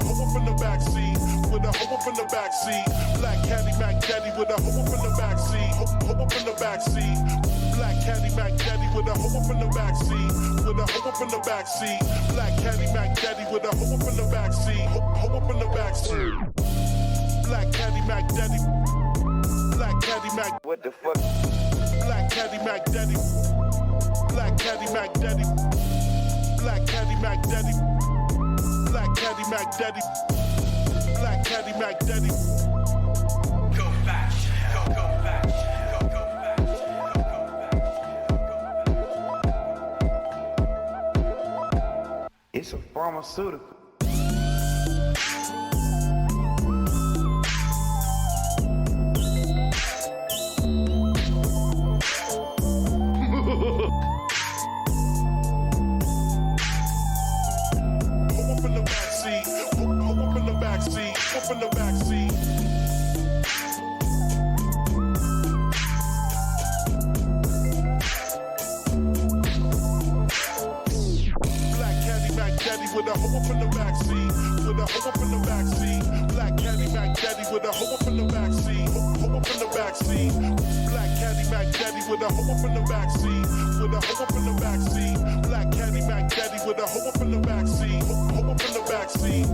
hoe up in the backseat. With a hoe up in the backseat. Black caddy Mac Daddy with a hoe up in the backseat. Hoe up in the backseat. Black caddy Mac Daddy with a hoe up in the backseat. With a hoe up in the backseat. Black caddy Mac Daddy with a hoe up in the backseat. Hoe up in the backseat. Black caddy Mac Daddy. Black caddy Mac. What the fuck? Black caddy Mac Daddy. Black caddy Mac Daddy. Black caddy Mac Daddy. Black caddy Mac Daddy. Black caddy Mac Daddy. Go back, go back, go back, It's a pharmaceutical. Up in the backseat. Black caddy Mac Daddy with a hoe up in the backseat. With a hoe up in the backseat. Black caddy Mac Daddy with a hoe up in the backseat. Hoe up in the backseat. Black caddy Mac Daddy with a hoe up in the backseat. With a hoe up in the backseat. Black caddy Mac Daddy with a hoe up in the backseat. Hoe up in the backseat.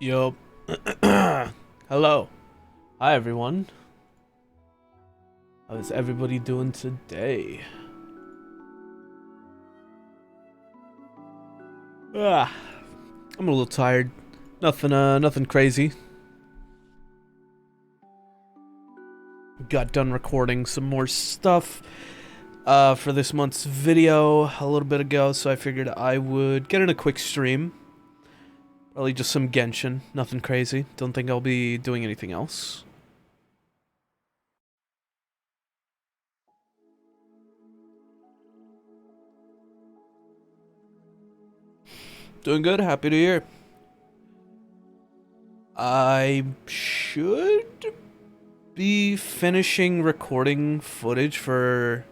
Yo. Hello. Hi, everyone. How is everybody doing today? I'm a little tired. Nothing crazy. Got done recording some more stuff for this month's video a little bit ago, so I figured I would get in a quick stream. Probably just some Genshin, nothing crazy. Don't think I'll be doing anything else. Doing good, happy to hear. I should be finishing recording footage for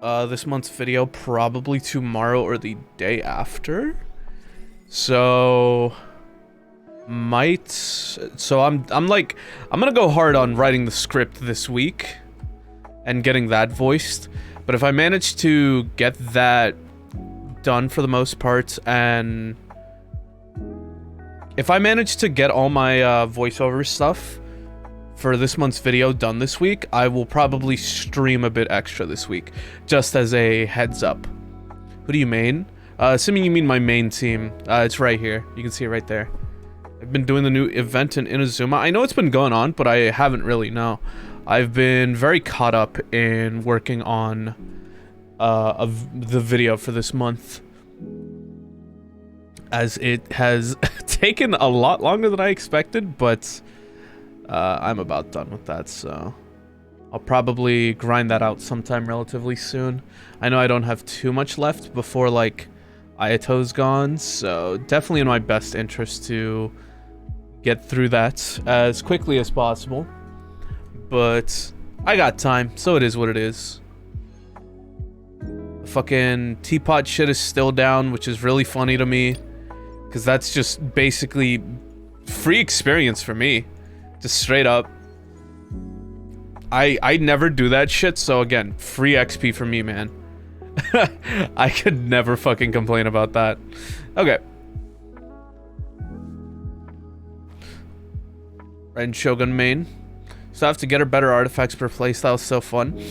this month's video probably tomorrow or the day after. So I'm gonna go hard on writing the script this week and getting that voiced. But if I manage to get that done for the most part, and if I manage to get all my voiceover stuff for this month's video done this week, I will probably stream a bit extra this week, just as a heads up. Who do you main? Assuming you mean my main team, it's right here. You can see it right there. I've been doing the new event in Inazuma. I know it's been going on, but I haven't really, no. I've been very caught up in working on the video for this month, as it has taken a lot longer than I expected, but I'm about done with that, so I'll probably grind that out sometime relatively soon. I know I don't have too much left before, like, Ayato's gone, so definitely in my best interest to get through that as quickly as possible. But I got time, so it is what it is. The fucking teapot shit is still down, which is really funny to me, because that's just basically free experience for me. Just straight up. I never do that shit, so again, free XP for me, man. I could never fucking complain about that. Okay. Ren Shogun main. So I have to get her better artifacts per playstyle. So fun.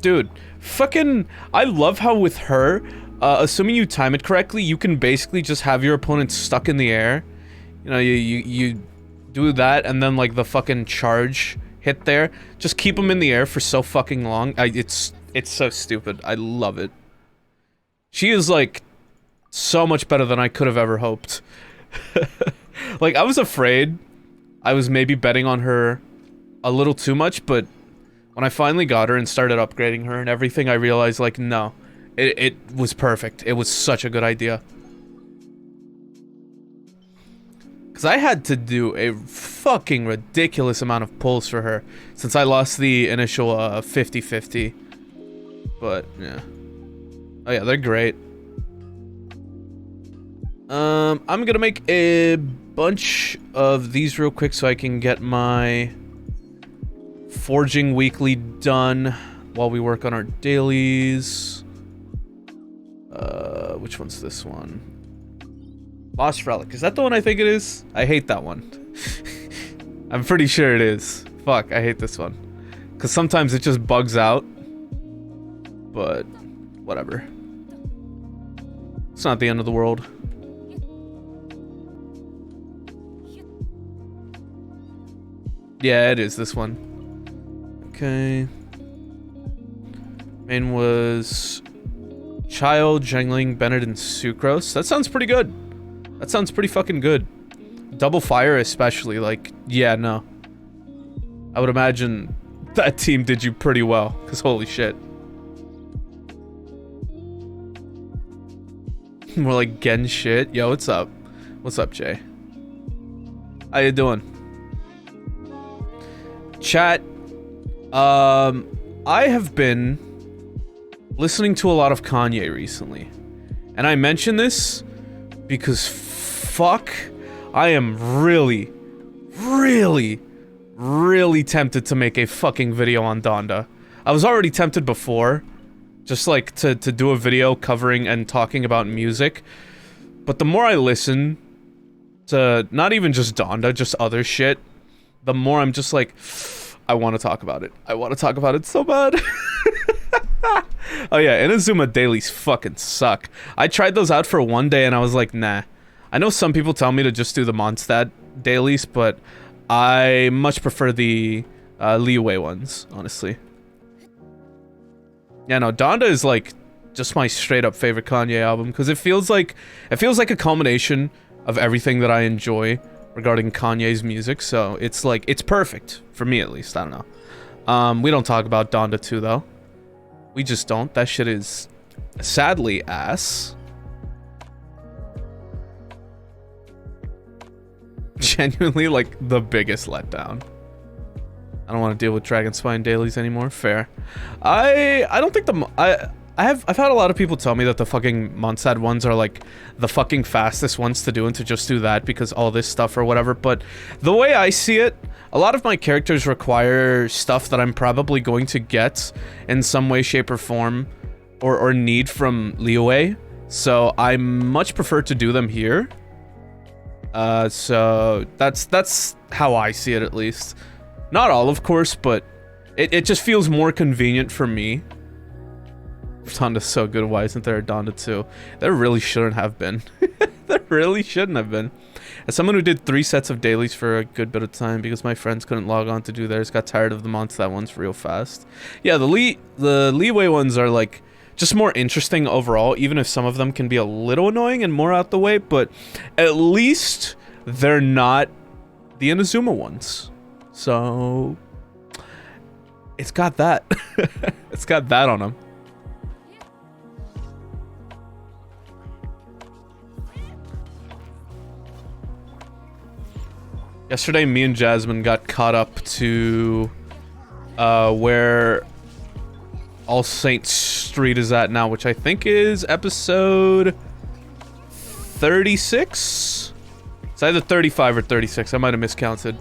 Dude, fucking, I love how with her, assuming you time it correctly, you can basically just have your opponent stuck in the air. You know, you do that, and then like the fucking charge hit there. Just keep them in the air for so fucking long. It's so stupid. I love it. She is like so much better than I could have ever hoped. Like, I was afraid I was maybe betting on her a little too much, but when I finally got her and started upgrading her and everything, I realized, like, no, It was perfect. It was such a good idea. Because I had to do a fucking ridiculous amount of pulls for her since I lost the initial 50-50. But, yeah. Oh yeah, they're great. I'm gonna make a bunch of these real quick so I can get my forging weekly done while we work on our dailies. Which one's this one? Lost Relic. Is that the one I think it is? I hate that one. I'm pretty sure it is. Fuck, I hate this one. Because sometimes it just bugs out. But, whatever. It's not the end of the world. Yeah, it is this one. Okay. Main was Child, Jangling, Bennett, and Sucrose. That sounds pretty good. That sounds pretty fucking good. Double Fire especially, like, yeah, no. I would imagine that team did you pretty well, because holy shit. More like Genshin. Yo, what's up? What's up, Jay? How you doing? Chat, I have been listening to a lot of Kanye recently. And I mention this because fuck, I am really tempted to make a fucking video on Donda. I was already tempted before, just like to do a video covering and talking about music. But the more I listen to not even just Donda, just other shit, the more I'm just like, I want to talk about it. I want to talk about it so bad. Oh yeah, Inazuma dailies fucking suck. I tried those out for one day and I was like, nah. I know some people tell me to just do the Mondstadt dailies, but I much prefer the Liyue ones, honestly. Yeah, no, Donda is like just my straight up favorite Kanye album because it feels like a culmination of everything that I enjoy regarding Kanye's music, so it's like, it's perfect, for me at least, I don't know. We don't talk about Donda 2 though. We just don't. That shit is sadly ass. Genuinely like the biggest letdown. I don't want to deal with Dragon Spine dailies anymore, fair. I don't think I've had a lot of people tell me that the fucking Mondstadt ones are like the fucking fastest ones to do and to just do that because all this stuff or whatever, but the way I see it, a lot of my characters require stuff that I'm probably going to get in some way, shape, or form or need from Liyue, so I much prefer to do them here. So that's how I see it at least. Not all, of course, but it just feels more convenient for me. Donda's so good, why isn't there a Donda 2? There really shouldn't have been. There really shouldn't have been. As someone who did 3 sets of dailies for a good bit of time because my friends couldn't log on to do theirs, got tired of the Mondstadt ones real fast. Yeah, the Liyue ones are like just more interesting overall, even if some of them can be a little annoying and more out the way, but at least they're not the Inazuma ones. So it's got that. It's got that on them. Yesterday, me and Jasmine got caught up to where All Saints Street is at now, which I think is episode 36? It's either 35 or 36. I might have miscounted.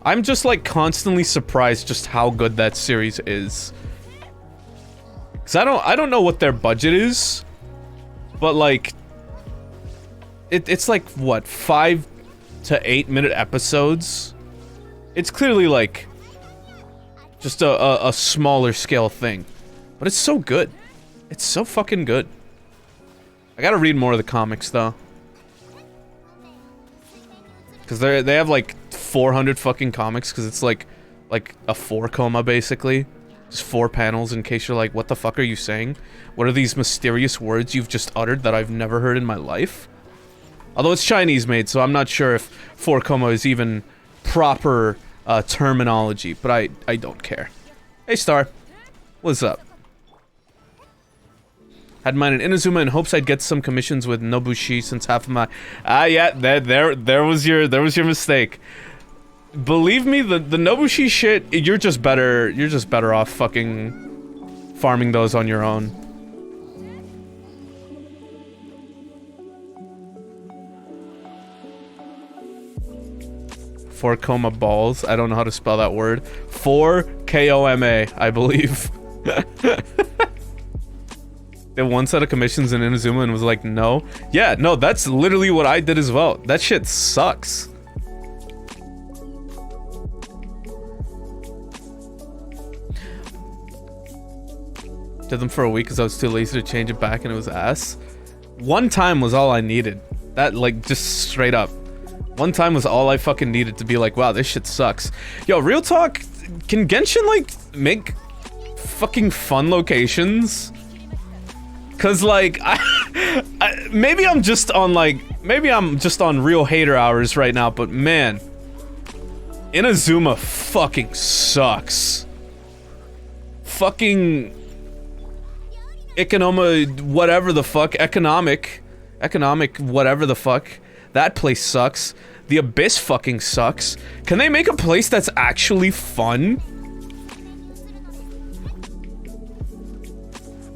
I'm just like constantly surprised just how good that series is. Cause I don't know what their budget is, but like it's like what, 5 to 8 minute episodes. It's clearly like just a smaller scale thing, but it's so good. It's so fucking good. I gotta read more of the comics though, because they have like 400 fucking comics, because it's like a 4-coma basically, just 4 panels in case you're like, what the fuck are you saying? What are these mysterious words you've just uttered that I've never heard in my life? Although it's Chinese made, so I'm not sure if 4-coma is even proper terminology, but I don't care. Hey, Star. What's up? Had mine in Inazuma in hopes I'd get some commissions with Nobushi since half of my... yeah, there was your mistake. Believe me, the Nobushi shit, you're just better off fucking farming those on your own. Four coma balls. I don't know how to spell that word. 4 K-O-M-A, I believe. Did one set of commissions in Inazuma and was like, no. Yeah, no, that's literally what I did as well. That shit sucks. Did them for a week because I was too lazy to change it back and it was ass. One time was all I needed. That, like, just straight up. One time was all I fucking needed to be like, wow, this shit sucks. Yo, real talk, can Genshin, like, make fucking fun locations? Cause, like, maybe I'm just on, real hater hours right now, but man, Inazuma fucking sucks. Fucking economic whatever the fuck. Economic whatever the fuck. That place sucks. The Abyss fucking sucks. Can they make a place that's actually fun?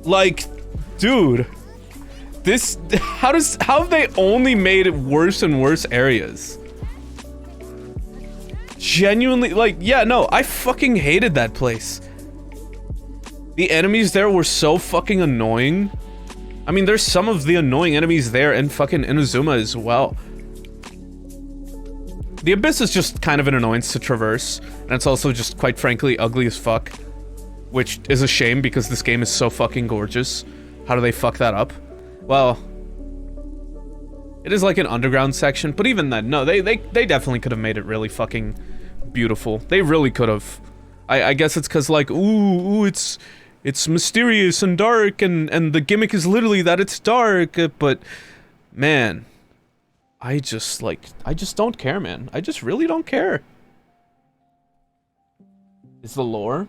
Like, dude, this, how have they only made it worse and worse areas? Genuinely, like, yeah, no, I fucking hated that place. The enemies there were so fucking annoying. I mean, there's some of the annoying enemies there in fucking Inazuma as well. The Abyss is just kind of an annoyance to traverse, and it's also just, quite frankly, ugly as fuck. Which is a shame, because this game is so fucking gorgeous. How do they fuck that up? Well, it is like an underground section, but even then, no, they definitely could have made it really fucking beautiful. They really could have. I guess it's because, like, ooh, it's mysterious and dark, and the gimmick is literally that it's dark, but, man, I just don't care, man. I just really don't care. Is the lore?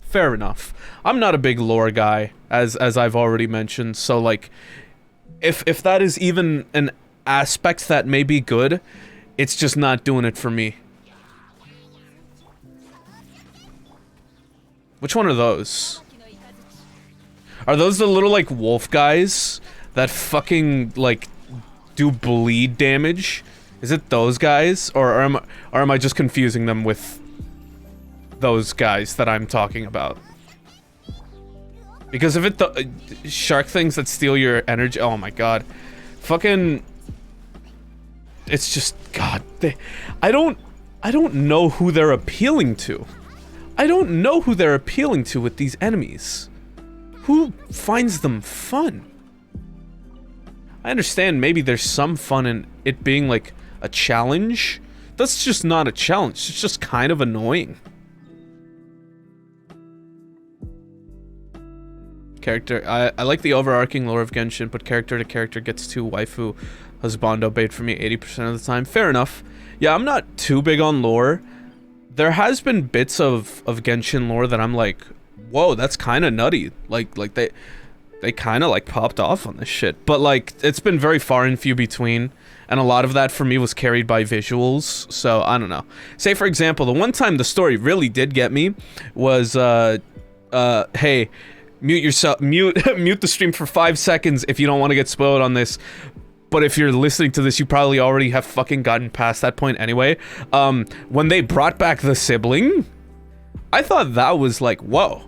Fair enough. I'm not a big lore guy, as I've already mentioned, so, like, if that is even an aspect that may be good, it's just not doing it for me. Which one are those? Are those the little, like, wolf guys that fucking, like, do bleed damage? Is it those guys? Or am I just confusing them with those guys that I'm talking about? Because if it the shark things that steal your energy, oh my god. Fucking, it's just, god, I don't know who they're appealing to. I don't know who they're appealing to with these enemies. Who finds them fun? I understand maybe there's some fun in it being like a challenge. That's just not a challenge. It's just kind of annoying. Character, I like the overarching lore of Genshin, but character to character gets too waifu husbando bait for me 80% of the time. Fair enough. Yeah, I'm not too big on lore. There has been bits of Genshin lore that I'm like, whoa, that's kind of nutty. Like they kind of like popped off on this shit. But like, it's been very far and few between. And a lot of that for me was carried by visuals. So I don't know. Say for example, the one time the story really did get me was, hey, mute yourself, mute the stream for 5 seconds if you don't want to get spoiled on this. But if you're listening to this, you probably already have fucking gotten past that point anyway. When they brought back the sibling, I thought that was like, whoa.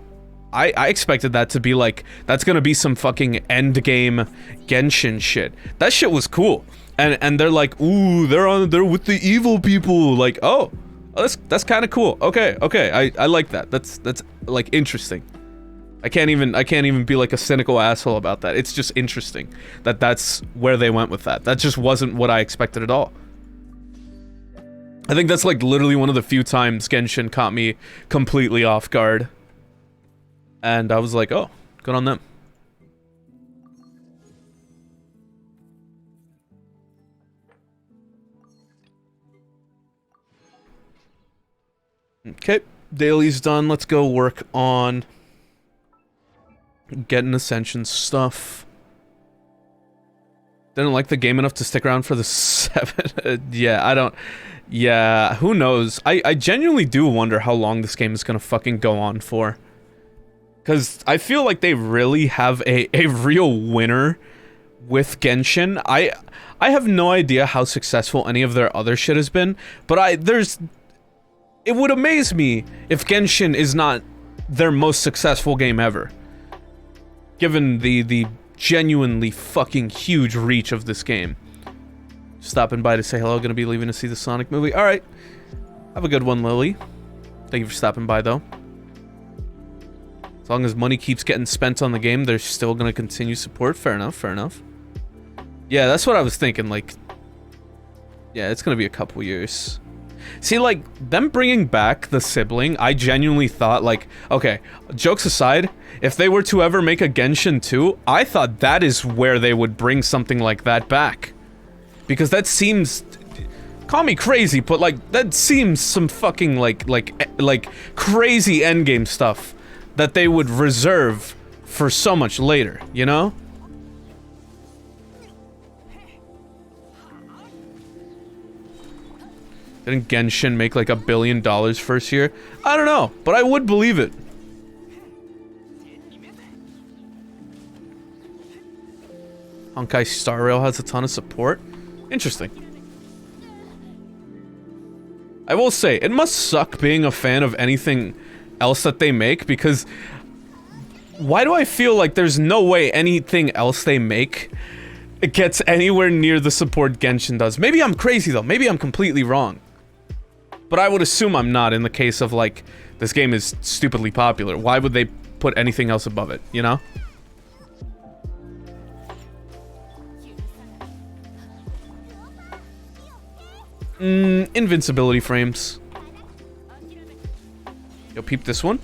I expected that to be like, that's gonna be some fucking endgame Genshin shit. That shit was cool. And they're like, ooh, they're with the evil people. Like, oh that's kind of cool. Okay, I like that. That's like interesting. I can't even be like a cynical asshole about that. It's just interesting that that's where they went with that. That just wasn't what I expected at all. I think that's like literally one of the few times Genshin caught me completely off guard. And I was like, oh, good on them. Okay. Daily's done. Let's go work on getting Ascension stuff. Didn't like the game enough to stick around for the 7. Yeah, I don't... Yeah, who knows? I genuinely do wonder how long this game is gonna fucking go on for. Because I feel like they really have a real winner with Genshin. I have no idea how successful any of their other shit has been, but it would amaze me if Genshin is not their most successful game ever. Given the genuinely fucking huge reach of this game. Stopping by to say hello, gonna be leaving to see the Sonic movie. Alright. Have a good one, Lily. Thank you for stopping by, though. As long as money keeps getting spent on the game, they're still gonna continue support. Fair enough, fair enough. Yeah, that's what I was thinking, like... Yeah, it's gonna be a couple years. See, like, them bringing back the sibling, I genuinely thought, like... Okay, jokes aside, if they were to ever make a Genshin 2, I thought that is where they would bring something like that back. Because that seems... Call me crazy, but, like, that seems some fucking, like, crazy endgame stuff that they would reserve for so much later, you know? Didn't Genshin make like $1 billion first year? I don't know, but I would believe it. Honkai Star Rail has a ton of support. Interesting. I will say, it must suck being a fan of anything else that they make, because why do I feel like there's no way anything else they make gets anywhere near the support Genshin does? Maybe I'm crazy though, maybe I'm completely wrong. But I would assume I'm not in the case of like, this game is stupidly popular. Why would they put anything else above it, you know? Invincibility frames. Yo, peep this one.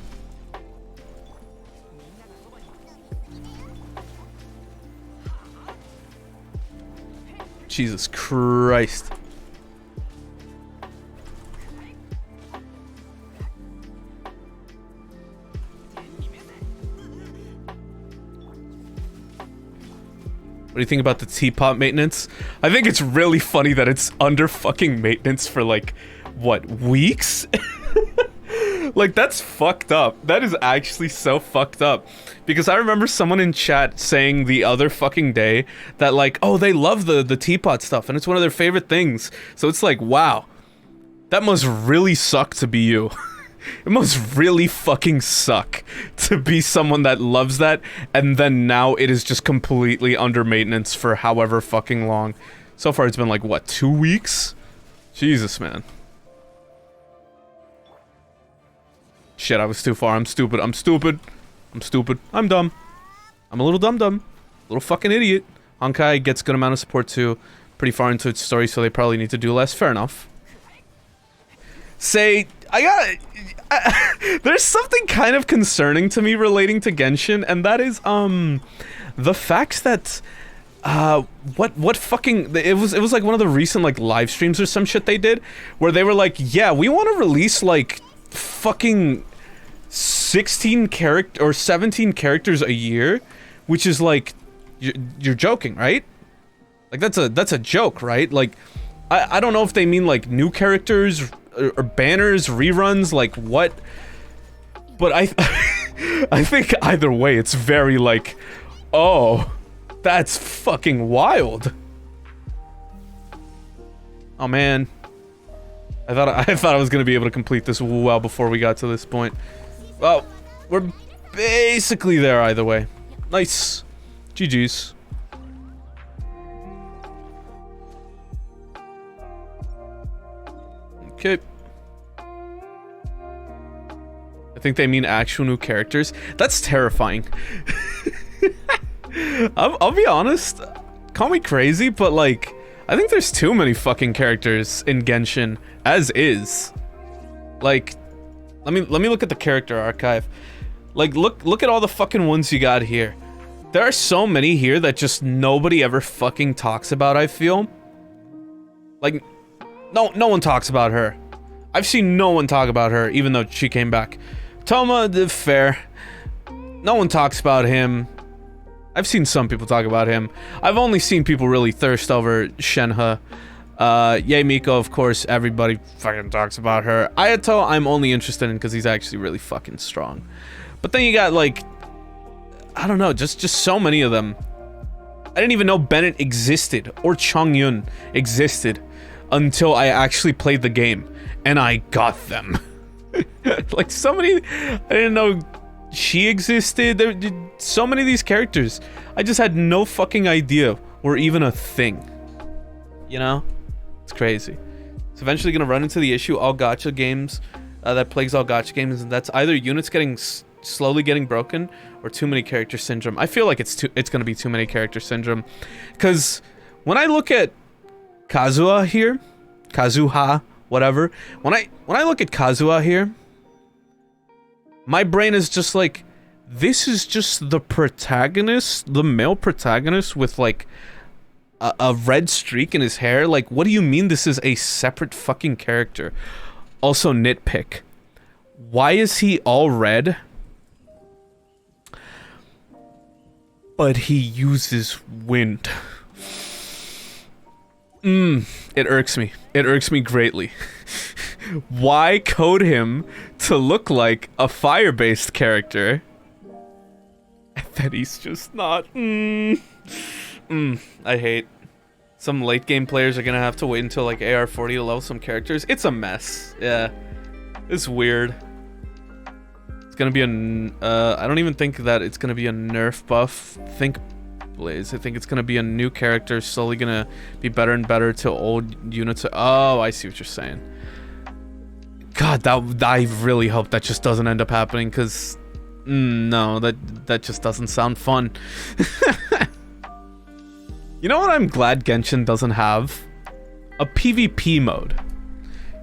Jesus Christ. What do you think about the teapot maintenance? I think it's really funny that it's under fucking maintenance for like, what, weeks? Like, that's fucked up. That is actually so fucked up. Because I remember someone in chat saying the other fucking day that like, oh, they love the teapot stuff and it's one of their favorite things. So it's like, wow. That must really suck to be you. It must really fucking suck to be someone that loves that, and then now it is just completely under maintenance for however fucking long. So far it's been like, what, 2 weeks? Jesus, man. Shit, I was too far. I'm stupid. I'm stupid. I'm stupid. I'm dumb. I'm a little dumb. Little fucking idiot. Honkai gets good amount of support too. Pretty far into its story, so they probably need to do less. Fair enough. Say, there's something kind of concerning to me relating to Genshin, and that is, the fact that, what fucking, it was like one of the recent, like, live streams or some shit they did, where they were like, yeah, we want to release, like, fucking 16 character, or 17 characters a year, which is like, you're joking, right? Like, that's a joke, right? Like, I don't know if they mean, like, new characters, or banners, reruns, like what? But I think either way, it's very like, oh, that's fucking wild. Oh man, I thought I was gonna be able to complete this well before we got to this point. Well, we're basically there either way. Nice, GG's. Okay. I think they mean actual new characters. That's terrifying. I'll be honest. Call me crazy, but like, I think there's too many fucking characters in Genshin as is. Like, let me look at the character archive. Like, look at all the fucking ones you got here. There are so many here that just nobody ever fucking talks about, I feel. Like, no one talks about her. I've seen no one talk about her, even though she came back. Toma, fair. No one talks about him. I've seen some people talk about him. I've only seen people really thirst over Shenhe. Yae Miko, of course, everybody fucking talks about her. Ayato, I'm only interested in because he's actually really fucking strong. But then you got, like, I don't know, just so many of them. I didn't even know Bennett existed, or Chongyun existed, until I actually played the game, and I got them. Like, so many, I didn't know she existed. There were so many of these characters I just had no fucking idea were even a thing. You know? It's crazy. It's eventually gonna run into the issue all gacha games that plagues all gacha games, and that's either units getting slowly getting broken or too many character syndrome. I feel like it's gonna be too many character syndrome, because when I look at Kazuha here, Kazuha, whatever. When I look at Kazuha here, my brain is just like, this is just the protagonist, the male protagonist with like a red streak in his hair. Like, what do you mean this is a separate fucking character? Also, nitpick. Why is he all red? But he uses wind. It irks me. It irks me greatly. Why code him to look like a fire-based character? And then he's just not. I hate. Some late game players are gonna have to wait until like AR40 to level some characters. It's a mess. Yeah. It's weird. It's gonna be I don't even think that it's gonna be a nerf buff. Think Blaze. I think it's gonna be a new character, slowly gonna be better and better till old units. Oh, I see what you're saying. God, I really hope that just doesn't end up happening, because no, that just doesn't sound fun. You know what I'm glad Genshin doesn't have? A PvP mode.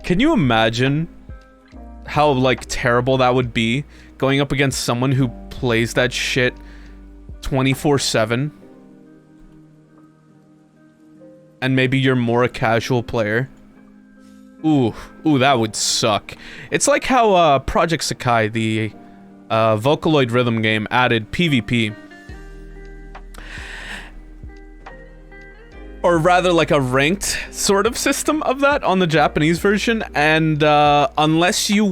Can you imagine how, like, terrible that would be, going up against someone who plays that shit 24/7? And maybe you're more a casual player? Ooh, that would suck. It's like how Project Sakai, the Vocaloid rhythm game, added PvP. Or rather, like a ranked sort of system of that on the Japanese version, and unless you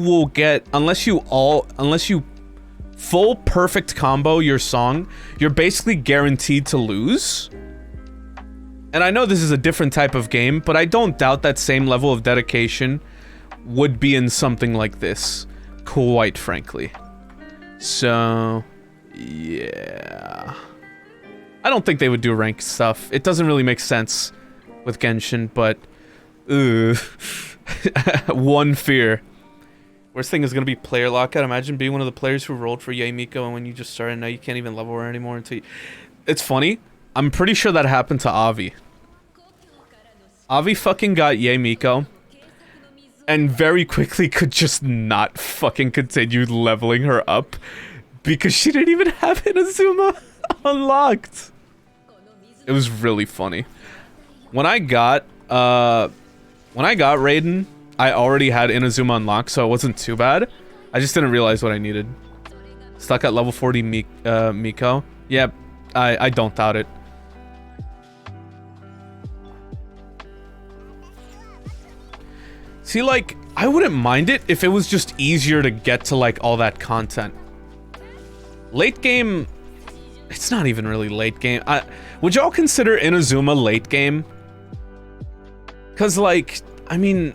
full perfect combo your song, you're basically guaranteed to lose. And I know this is a different type of game, but I don't doubt that same level of dedication would be in something like this, quite frankly. So, yeah. I don't think they would do ranked stuff. It doesn't really make sense with Genshin, but one fear. Worst thing is gonna be player lockout. Imagine being one of the players who rolled for Yae Miko, and when you just started, now you can't even level her anymore until you... It's funny. I'm pretty sure that happened to Avi. Avi fucking got Yae Miko, and very quickly could just not fucking continue leveling her up, because she didn't even have Inazuma unlocked. It was really funny. When I got Raiden, I already had Inazuma unlocked, so it wasn't too bad. I just didn't realize what I needed. Stuck at level 40 Miko. Yeah, I don't doubt it. See, like, I wouldn't mind it if it was just easier to get to, like, all that content. Late game... It's not even really late game. Would y'all consider Inazuma late game? Because, like, I mean,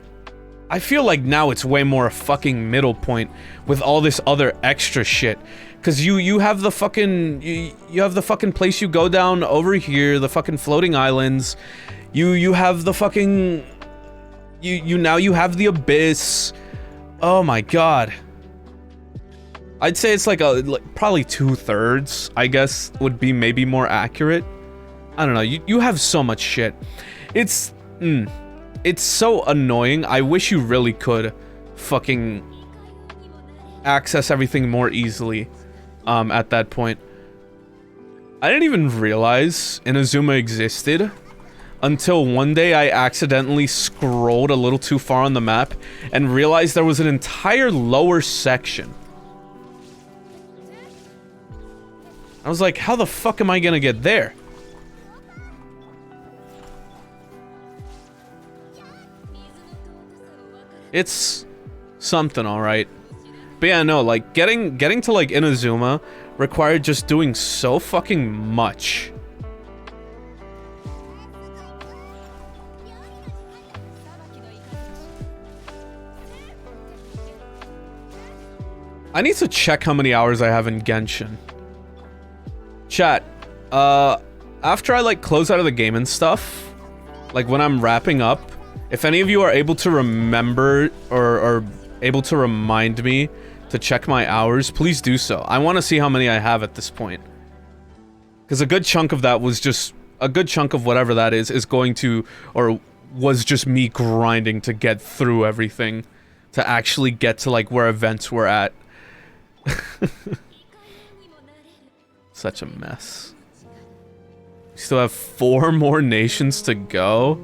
I feel like now it's way more a fucking middle point with all this other extra shit. Because you have the fucking... You have the fucking place you go down over here, the fucking floating islands. You have the fucking... Now you have the abyss. Oh my god. I'd say it's like probably 2/3, I guess, would be maybe more accurate. I don't know, you have so much shit. It's so annoying. I wish you really could fucking access everything more easily at that point. I didn't even realize Inazuma existed until one day I accidentally scrolled a little too far on the map and realized there was an entire lower section. I was like, how the fuck am I gonna get there? It's something, alright. But yeah, no, like, getting to, like, Inazuma required just doing so fucking much. I need to check how many hours I have in Genshin. Chat, after I, like, close out of the game and stuff, like, when I'm wrapping up, if any of you are able to remember or able to remind me to check my hours, please do so. I want to see how many I have at this point. Because a good chunk of that was just... a good chunk of whatever that is going to... or was just me grinding to get through everything. To actually get to, like, where events were at. Such a mess. We still have 4 more nations to go.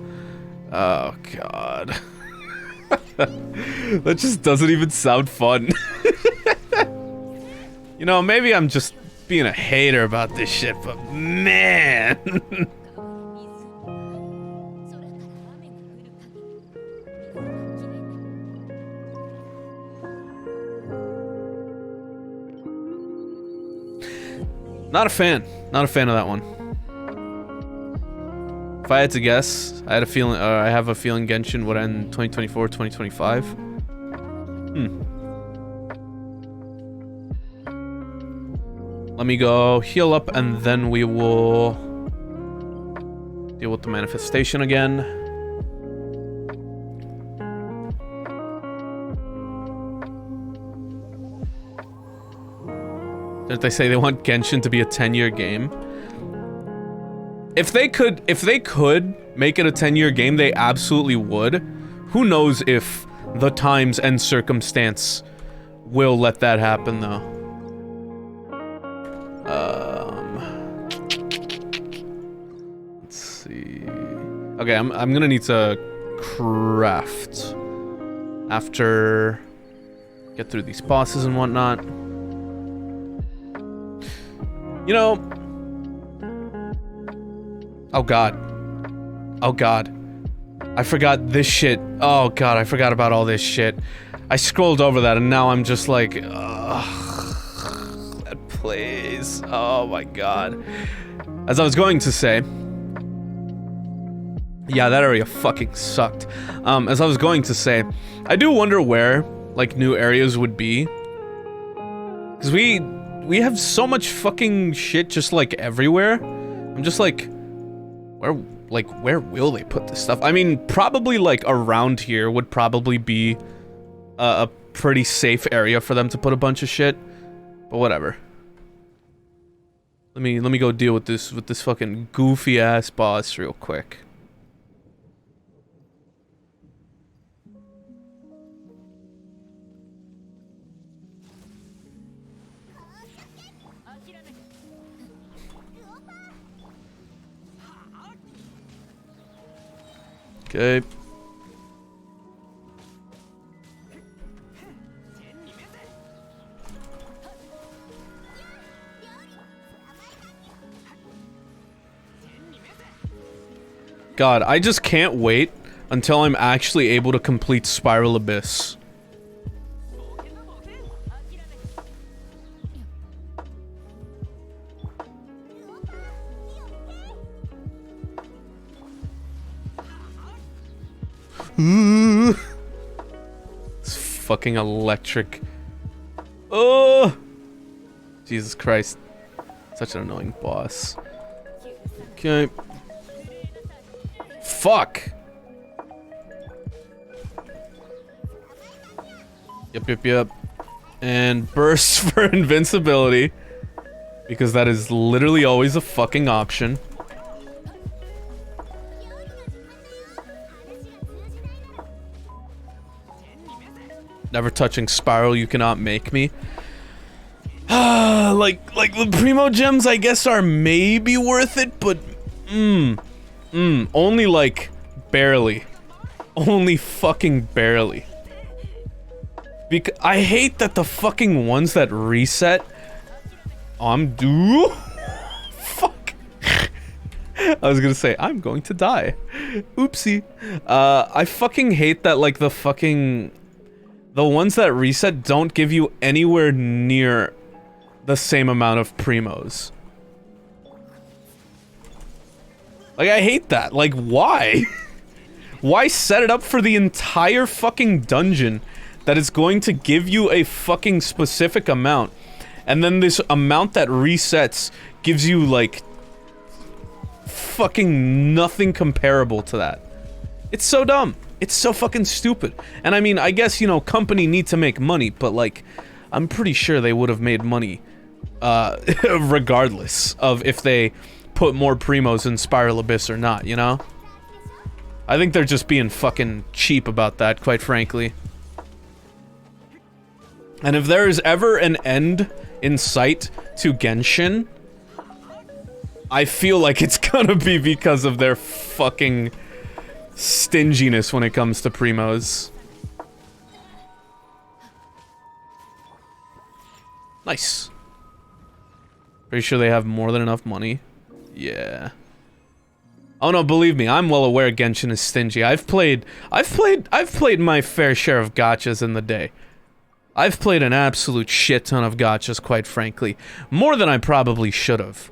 Oh, God. That just doesn't even sound fun. You know, maybe I'm just being a hater about this shit, but man. Not a fan. Not a fan of that one. If I had to guess, I have a feeling Genshin would end 2024, 2025. Let me go heal up and then we will deal with the manifestation again. Didn't they say they want Genshin to be a 10-year game? If they could make it a 10-year game, they absolutely would. Who knows if the times and circumstance will let that happen, though. Let's see. Okay, I'm gonna need to craft after get through these bosses and whatnot. You know. Oh god. Oh god. I forgot this shit. Oh god, I forgot about all this shit. I scrolled over that and now I'm just like, ugh, that place. Oh my god. As I was going to say, yeah, that area fucking sucked. As I was going to say, I do wonder where, like, new areas would be. Because we have so much fucking shit just, like, everywhere. I'm just like, where will they put this stuff? I mean, probably, like, around here would probably be a pretty safe area for them to put a bunch of shit. But whatever. Let me go deal with this fucking goofy ass boss real quick. Okay. God, I just can't wait until I'm actually able to complete Spiral Abyss. It's fucking electric. Oh! Jesus Christ. Such an annoying boss. Okay. Fuck! Yep. And burst for invincibility. Because that is literally always a fucking option. Never touching Spiral, you cannot make me. Like the Primo gems, I guess, are maybe worth it, but Only like barely. Only fucking barely. Because I hate that the fucking ones that reset. I'm fuck. I was gonna say I'm going to die. Oopsie. I fucking hate that like the ones that reset don't give you anywhere near the same amount of primos. Like I hate that. Like why? Why set it up for the entire fucking dungeon that is going to give you a fucking specific amount, and then this amount that resets gives you like fucking nothing comparable to that. It's so dumb. It's so fucking stupid. And I mean, I guess, you know, company need to make money, but like, I'm pretty sure they would have made money regardless of if they put more primos in Spiral Abyss or not, you know? I think they're just being fucking cheap about that, quite frankly. And if there is ever an end in sight to Genshin, I feel like it's gonna be because of their fucking stinginess when it comes to primos. Nice. Pretty sure they have more than enough money. Yeah. Oh no, believe me, I'm well aware Genshin is stingy. I've played my fair share of gachas in the day. I've played an absolute shit ton of gachas, quite frankly. More than I probably should have.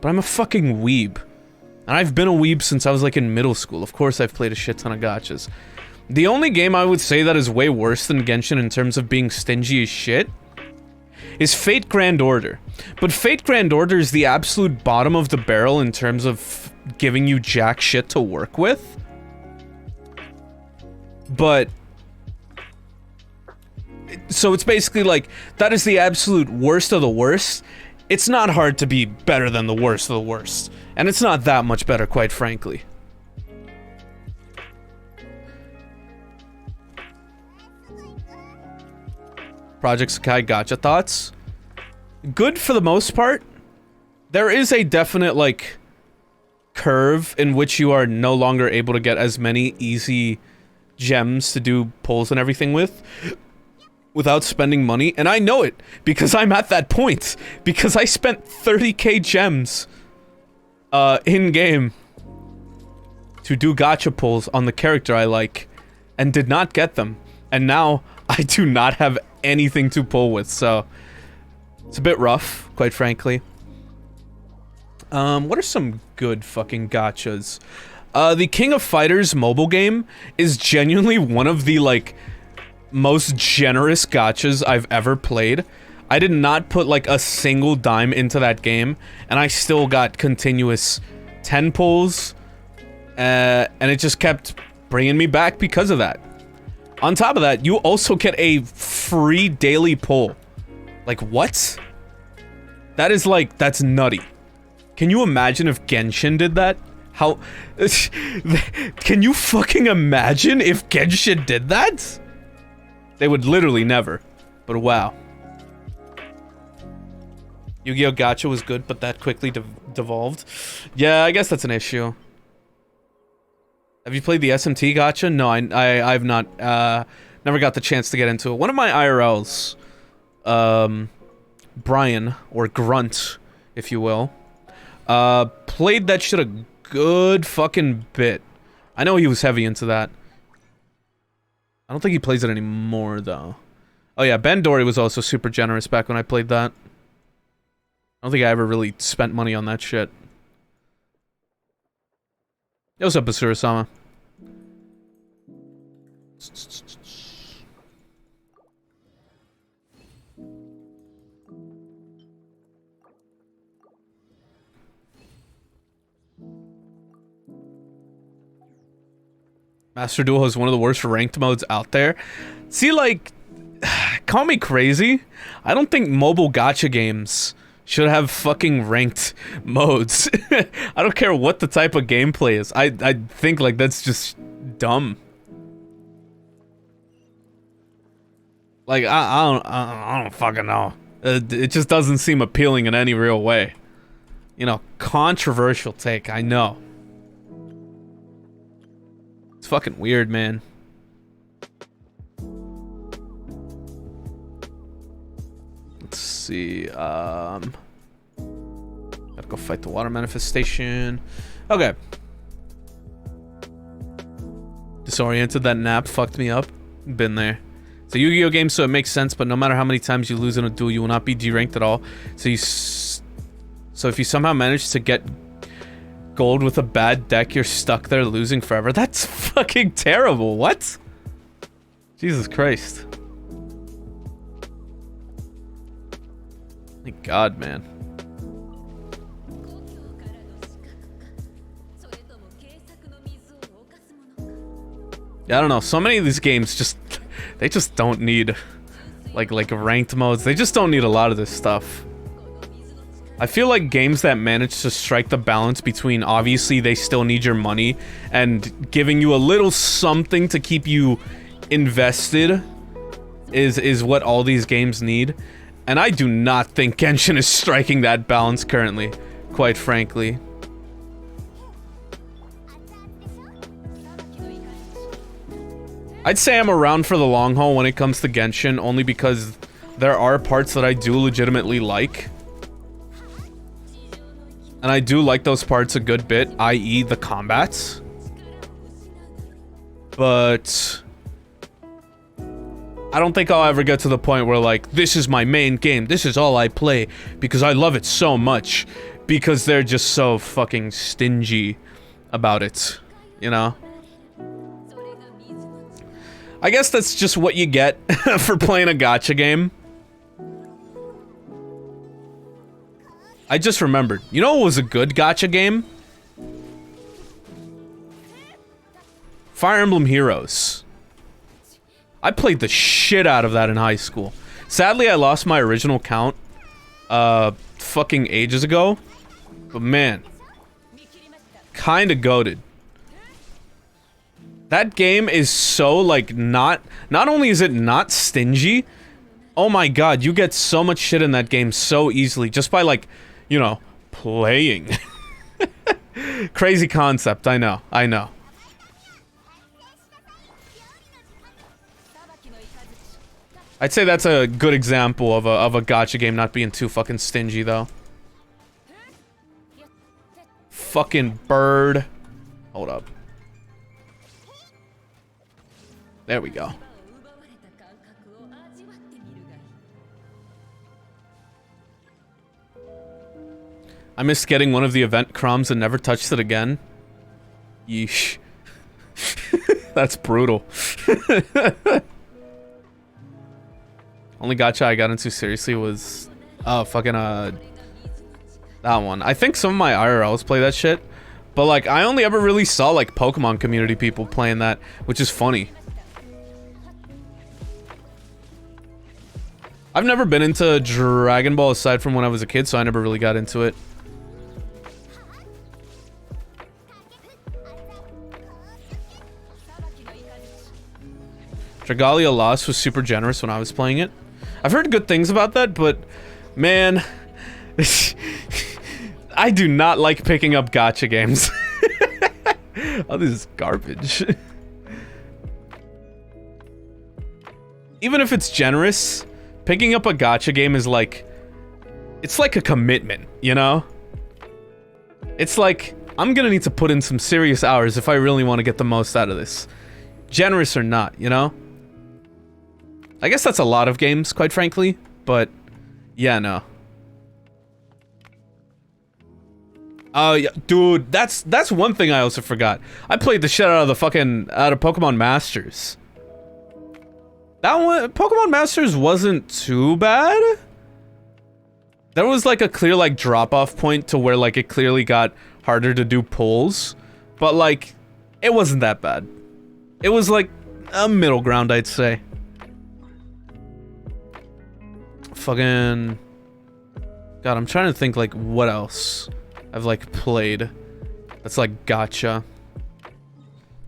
But I'm a fucking weeb. And I've been a weeb since I was like in middle school. Of course I've played a shit ton of gachas. The only game I would say that is way worse than Genshin in terms of being stingy as shit is Fate Grand Order. But Fate Grand Order is the absolute bottom of the barrel in terms of giving you jack shit to work with. But so it's basically like, that is the absolute worst of the worst. It's not hard to be better than the worst of the worst. And it's not that much better, quite frankly. Project Sakai gacha thoughts? Good for the most part. There is a definite, like, curve in which you are no longer able to get as many easy gems to do pulls and everything with without spending money, and I know it because I'm at that point, because I spent 30k gems in-game to do gacha pulls on the character I like and did not get them, and now I do not have anything to pull with, so it's a bit rough, quite frankly. What are some good fucking gachas? The King of Fighters mobile game is genuinely one of the, like, most generous gachas I've ever played. I did not put, like, a single dime into that game, and I still got continuous 10 pulls, and it just kept bringing me back because of that. On top of that, you also get a free daily pull. Like, what? That is, like, that's nutty. Can you imagine if Genshin did that? How... Can you fucking imagine if Genshin did that? They would literally never. But wow. Yu-Gi-Oh! Gacha was good, but that quickly devolved. Yeah, I guess that's an issue. Have you played the SMT Gacha? No, I've not, never got the chance to get into it. One of my IRLs, Brian, or Grunt, if you will, played that shit a good fucking bit. I know he was heavy into that. I don't think he plays it anymore, though. Oh yeah, Ben Dory was also super generous back when I played that. I don't think I ever really spent money on that shit. Yo, what's up, Basura-sama? Master Duel is one of the worst ranked modes out there. See, like, call me crazy. I don't think mobile gacha games should have fucking ranked modes. I don't care what the type of gameplay is. I think, like, that's just dumb. Like, I don't fucking know. It just doesn't seem appealing in any real way. You know, controversial take, I know. It's fucking weird, man. Let's see. Gotta go fight the water manifestation. Okay. Disoriented. That nap fucked me up. Been there. It's a Yu-Gi-Oh game, so it makes sense, but no matter how many times you lose in a duel, you will not be deranked at all. So if you somehow manage to get gold with a bad deck, you're stuck there losing forever. That's fucking terrible. What? Jesus Christ. Thank God, man. Yeah, I don't know. So many of these games just... They just don't need... Like ranked modes. They just don't need a lot of this stuff. I feel like games that manage to strike the balance between obviously they still need your money and giving you a little something to keep you invested is what all these games need. And I do not think Genshin is striking that balance currently, quite frankly. I'd say I'm around for the long haul when it comes to Genshin, only because there are parts that I do legitimately like. And I do like those parts a good bit, i.e. the combats. But I don't think I'll ever get to the point where, like, this is my main game, this is all I play, because I love it so much. Because they're just so fucking stingy about it, you know? I guess that's just what you get for playing a gacha game. I just remembered. You know what was a good gacha game? Fire Emblem Heroes. I played the shit out of that in high school. Sadly, I lost my original count fucking ages ago. But man, kinda goated. That game is so, like, not only is it not stingy, oh my god, you get so much shit in that game so easily just by, like, you know, playing. Crazy concept, I know. I'd say that's a good example of a gacha game not being too fucking stingy, though. Fucking bird. Hold up. There we go. I missed getting one of the event crumbs and never touched it again. Yeesh. That's brutal. Only gacha I got into seriously was fucking that one. I think some of my IRLs play that shit, but like I only ever really saw like Pokemon community people playing that, which is funny. I've never been into Dragon Ball aside from when I was a kid, so I never really got into it. Dragalia Lost was super generous when I was playing it. I've heard good things about that, but man, I do not like picking up gacha games. Oh, this is garbage. Even if it's generous, picking up a gacha game is like, it's like a commitment, you know? It's like, I'm gonna need to put in some serious hours if I really want to get the most out of this. Generous or not, you know? I guess that's a lot of games, quite frankly, but yeah, no. Oh, yeah, dude, that's one thing I also forgot. I played the shit out of Pokemon Masters. That one, Pokemon Masters wasn't too bad. There was like a clear like drop-off point to where like it clearly got harder to do pulls, but like it wasn't that bad. It was like a middle ground, I'd say. Fucking God, I'm trying to think like what else I've like played that's like gacha.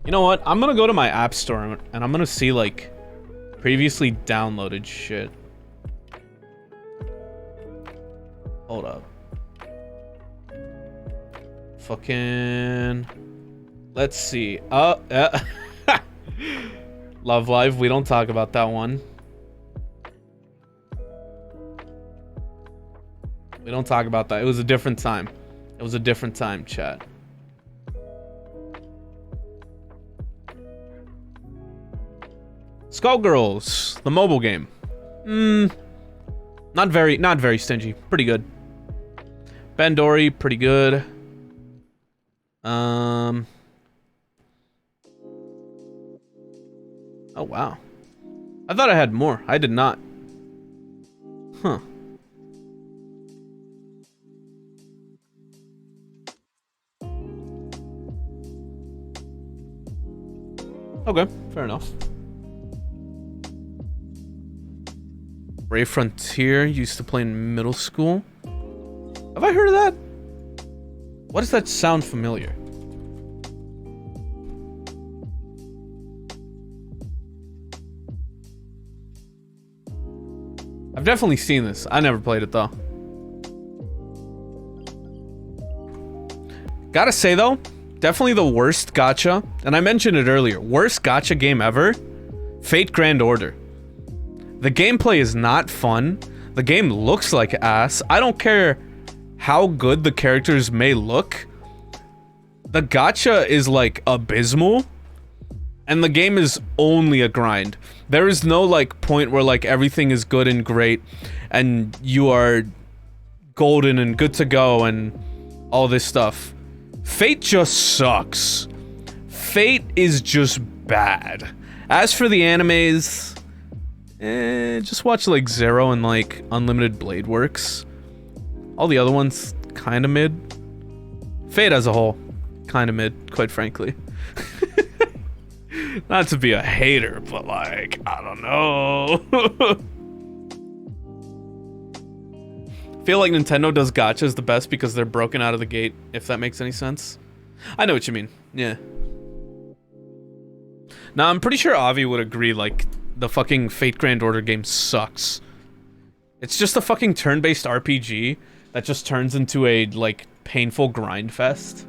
You know what? I'm gonna go to my app store and I'm gonna see like previously downloaded shit. Hold up. Fucking let's see. Love Live, we don't talk about that one. We don't talk about that. It was a different time. It was a different time, chat. Skullgirls, the mobile game. Not very stingy. Pretty good. Bandori, pretty good. Oh wow. I thought I had more. I did not. Huh. Okay, fair enough. Brave Frontier used to play in middle school. Have I heard of that? Why does that sound familiar? I've definitely seen this. I never played it though. Gotta say though, definitely the worst gacha, and I mentioned it earlier, worst gacha game ever, Fate Grand Order. The gameplay is not fun. The game looks like ass. I don't care how good the characters may look. The gacha is like abysmal, and the game is only a grind. There is no like point where like everything is good and great and you are golden and good to go and all this stuff. Fate just sucks. Fate is just bad. As for the animes, just watch like Zero and like Unlimited Blade Works. All the other ones kind of mid. Fate as a whole kind of mid, quite frankly. Not to be a hater, but like, I don't know. Feel like Nintendo does gachas the best because they're broken out of the gate, if that makes any sense. I know what you mean, yeah. Now, I'm pretty sure Avi would agree, like, the fucking Fate Grand Order game sucks. It's just a fucking turn-based RPG that just turns into a, like, painful grind fest.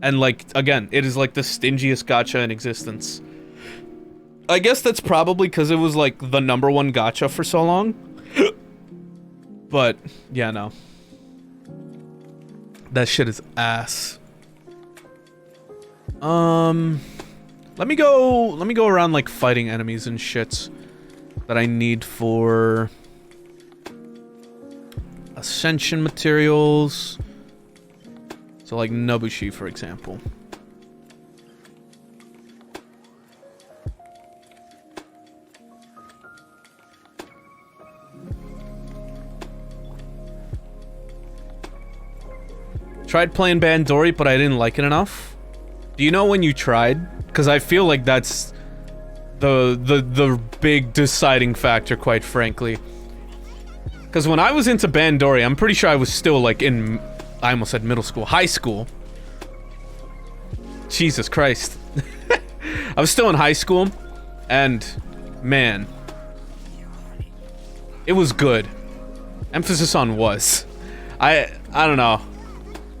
And, like, again, it is, like, the stingiest gacha in existence. I guess that's probably because it was, like, the #1 gacha for so long. But, yeah, no. That shit is ass. Let me go around, like, fighting enemies and shit that I need for Ascension materials. So, like, Nobushi, for example. Tried playing Bandori, but I didn't like it enough. Do you know when you tried? Because I feel like that's the big deciding factor, quite frankly. Because when I was into Bandori, I'm pretty sure I was still, like, in... I almost said middle school. High school. Jesus Christ. I was still in high school, and, man, it was good. Emphasis on was. I don't know.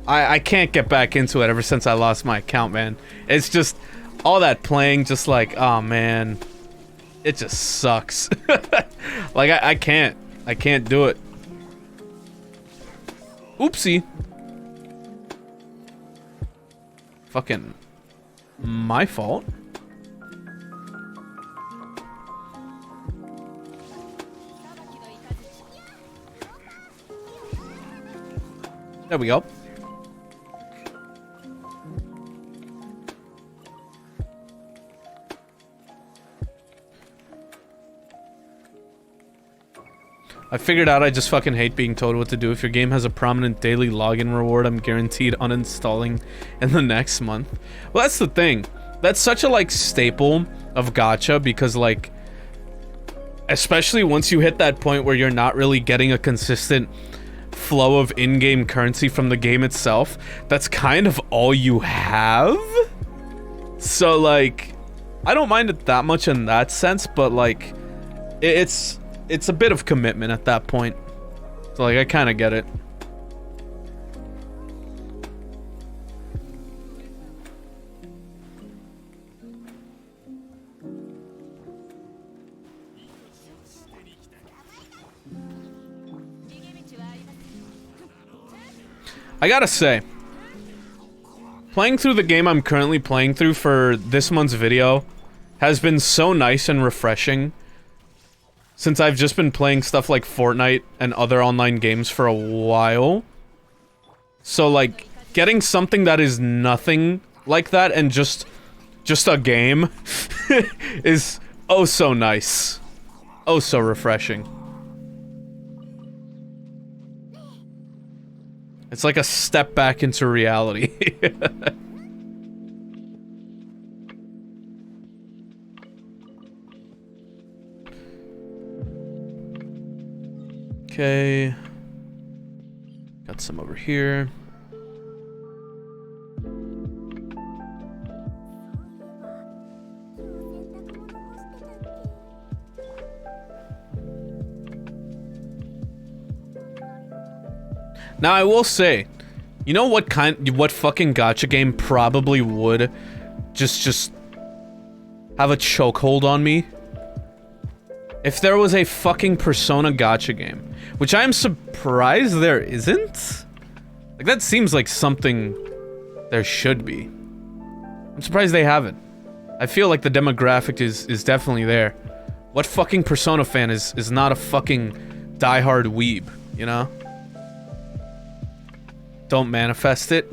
I can't get back into it ever since I lost my account, man. It's just, all that playing, just like, oh, man. It just sucks. Like, I can't do it. Oopsie. Fucking my fault. There we go. I figured out I just fucking hate being told what to do. If your game has a prominent daily login reward, I'm guaranteed uninstalling in the next month. Well, that's the thing. That's such a, like, staple of gacha because, like, especially once you hit that point where you're not really getting a consistent flow of in-game currency from the game itself, that's kind of all you have. So, like, I don't mind it that much in that sense, but, like, it's a bit of commitment at that point. So, like, I kind of get it. I gotta say, playing through the game I'm currently playing through for this month's video has been so nice and refreshing. Since I've just been playing stuff like Fortnite and other online games for a while. So like, getting something that is nothing like that and just a game is oh so nice. Oh so refreshing. It's like a step back into reality. Okay. Got some over here. Now I will say, you know what fucking gacha game probably would just have a chokehold on me? If there was a fucking Persona gacha game, which I'm surprised there isn't. Like that seems like something there should be. I'm surprised they haven't. I feel like the demographic is definitely there. What fucking Persona fan is not a fucking diehard weeb, you know? Don't manifest it.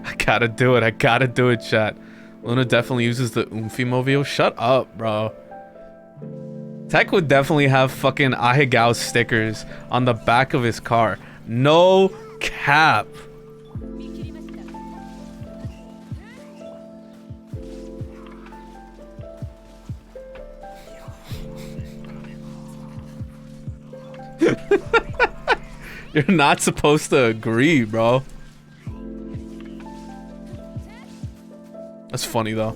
I gotta do it, chat. Wuna definitely uses the Umfimobile. Shut up, bro. Tech would definitely have fucking Ahegao stickers on the back of his car. No cap. You're not supposed to agree, bro. That's funny, though.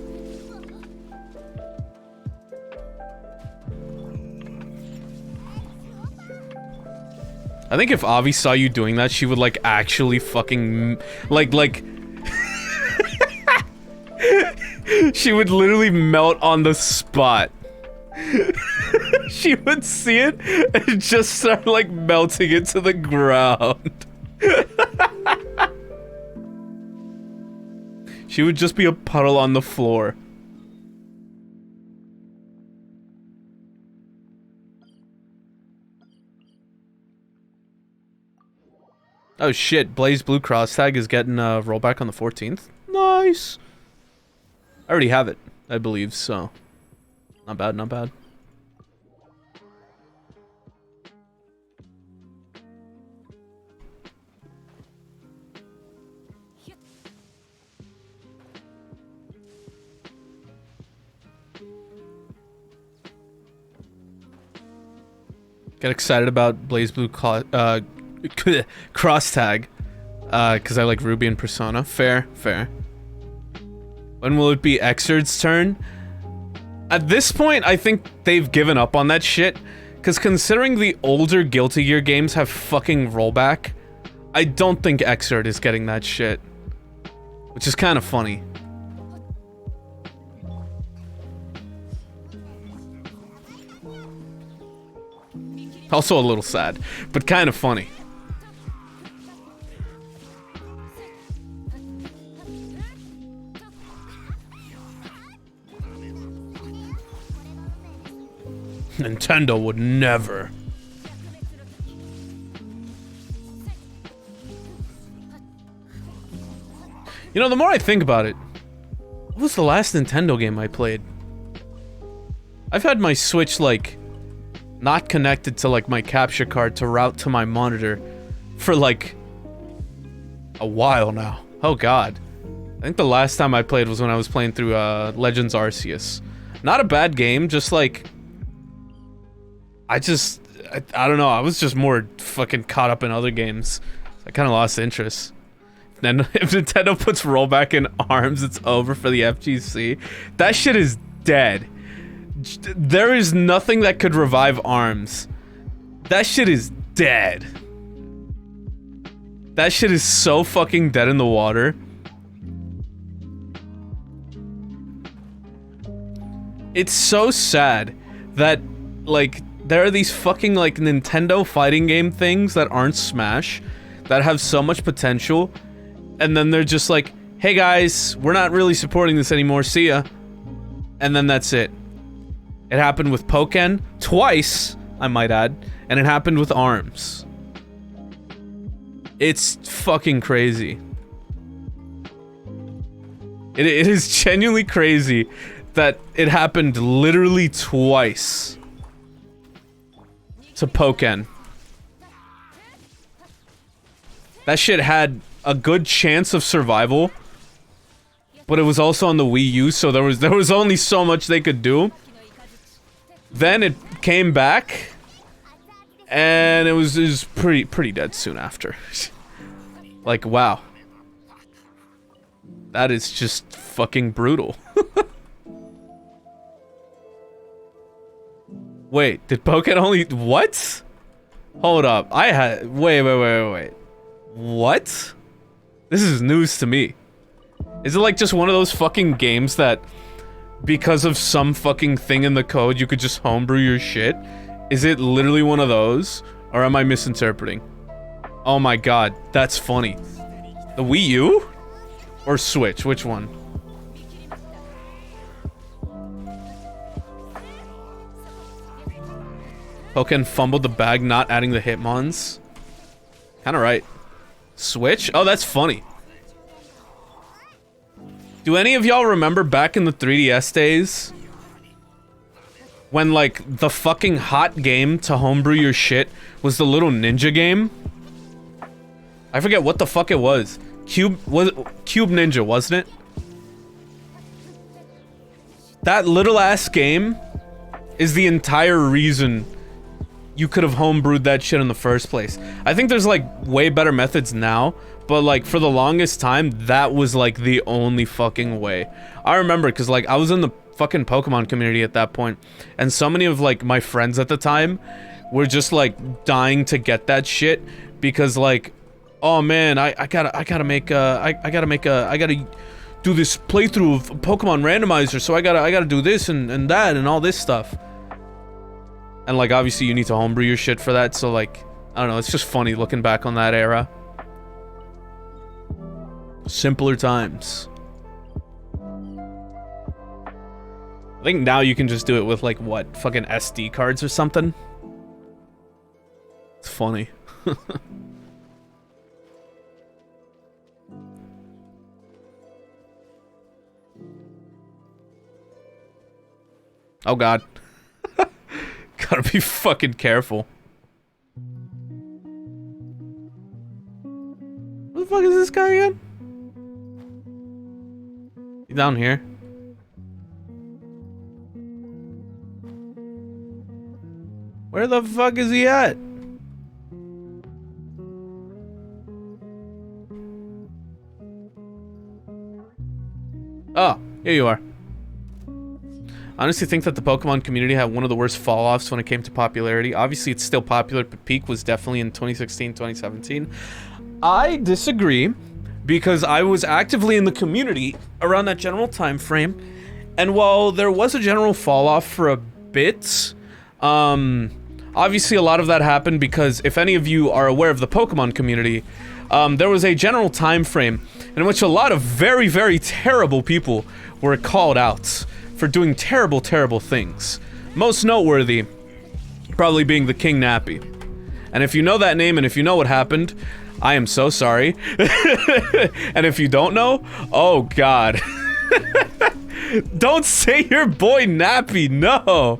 I think if Avi saw you doing that, she would, like, actually fucking... Like... she would literally melt on the spot. She would see it and just start, like, melting into the ground. She would just be a puddle on the floor. Oh shit, Blaze Blue Cross Tag is getting a rollback on the 14th. Nice. I already have it, I believe, so. Not bad, not bad. Get excited about Blaze Blue Cross Tag, because I like Ruby and Persona. Fair, fair. When will it be Exerd's turn? At this point, I think they've given up on that shit, because considering the older Guilty Gear games have fucking rollback, I don't think Exerd is getting that shit. Which is kind of funny. Also a little sad, but kind of funny. Nintendo would never. You know, the more I think about it, what was the last Nintendo game I played? I've had my Switch, like, not connected to, like, my capture card to route to my monitor for, like, a while now. Oh god. I think the last time I played was when I was playing through, Legends Arceus. Not a bad game, just, like... I don't know, I was just more fucking caught up in other games. I kinda lost interest. Then if Nintendo puts rollback in ARMS, it's over for the FGC. That shit is dead. There is nothing that could revive ARMS. That shit is dead. That shit is so fucking dead in the water. It's so sad that, like, there are these fucking, like, Nintendo fighting game things that aren't Smash, that have so much potential, and then they're just like, hey guys, we're not really supporting this anymore, see ya. And then that's it. It happened with Pokken, twice, I might add, and it happened with ARMS. It's fucking crazy. It is genuinely crazy that it happened literally twice to Pokken. That shit had a good chance of survival, but it was also on the Wii U, so there was only so much they could do. Then it came back, and it was pretty dead soon after. Like, wow. That is just fucking brutal. Wait, did Pokken only- what? Hold up, wait. What? This is news to me. Is it like just one of those fucking games that, because of some fucking thing in the code, you could just homebrew your shit? Is it literally one of those? Or am I misinterpreting? Oh my god, that's funny. The Wii U? Or Switch, which one? Pokken fumbled the bag, not adding the Hitmons. Kinda right. Switch? Oh, that's funny. Do any of y'all remember back in the 3DS days? When, like, the fucking hot game to homebrew your shit was the little ninja game? I forget what the fuck it was. Cube Ninja, wasn't it? That little ass game is the entire reason you could have homebrewed that shit in the first place. I think there's like way better methods now, but like for the longest time, that was like the only fucking way. I remember because like I was in the fucking Pokemon community at that point, and so many of like my friends at the time were just like dying to get that shit because like, oh man, I gotta do this playthrough of Pokemon Randomizer, so I gotta do this and that and all this stuff. And like obviously you need to homebrew your shit for that, so like, I don't know, it's just funny looking back on that era. Simpler times. I think now you can just do it with like what, fucking SD cards or something? It's funny. Oh god. Gotta be fucking careful. Where the fuck is this guy again? He's down here. Where the fuck is he at? Oh, here you are. I honestly think that the Pokemon community had one of the worst fall-offs when it came to popularity. Obviously, it's still popular, but peak was definitely in 2016, 2017. I disagree, because I was actively in the community around that general time frame, and while there was a general fall-off for a bit, obviously a lot of that happened because if any of you are aware of the Pokemon community, there was a general time frame in which a lot of very, very terrible people were called out for doing terrible, terrible things. Most noteworthy, probably being the King Nappy. And if you know that name and if you know what happened, I am so sorry. And if you don't know, oh god. Don't say your boy Nappy, no!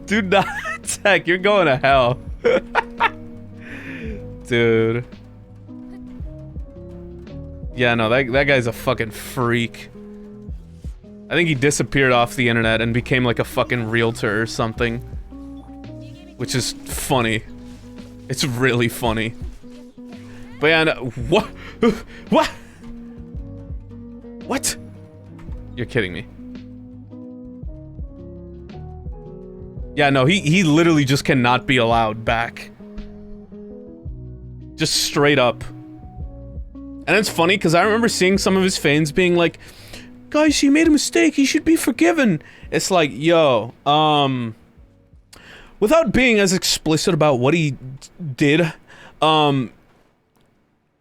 Do not attack, you're going to hell. Dude. Yeah, no, that guy's a fucking freak. I think he disappeared off the internet and became like a fucking realtor or something. Which is funny. It's really funny. But yeah, no, what? What? What? You're kidding me. Yeah, no, he literally just cannot be allowed back. Just straight up. And it's funny because I remember seeing some of his fans being like, guys, he made a mistake, he should be forgiven. It's like, yo, without being as explicit about what he did,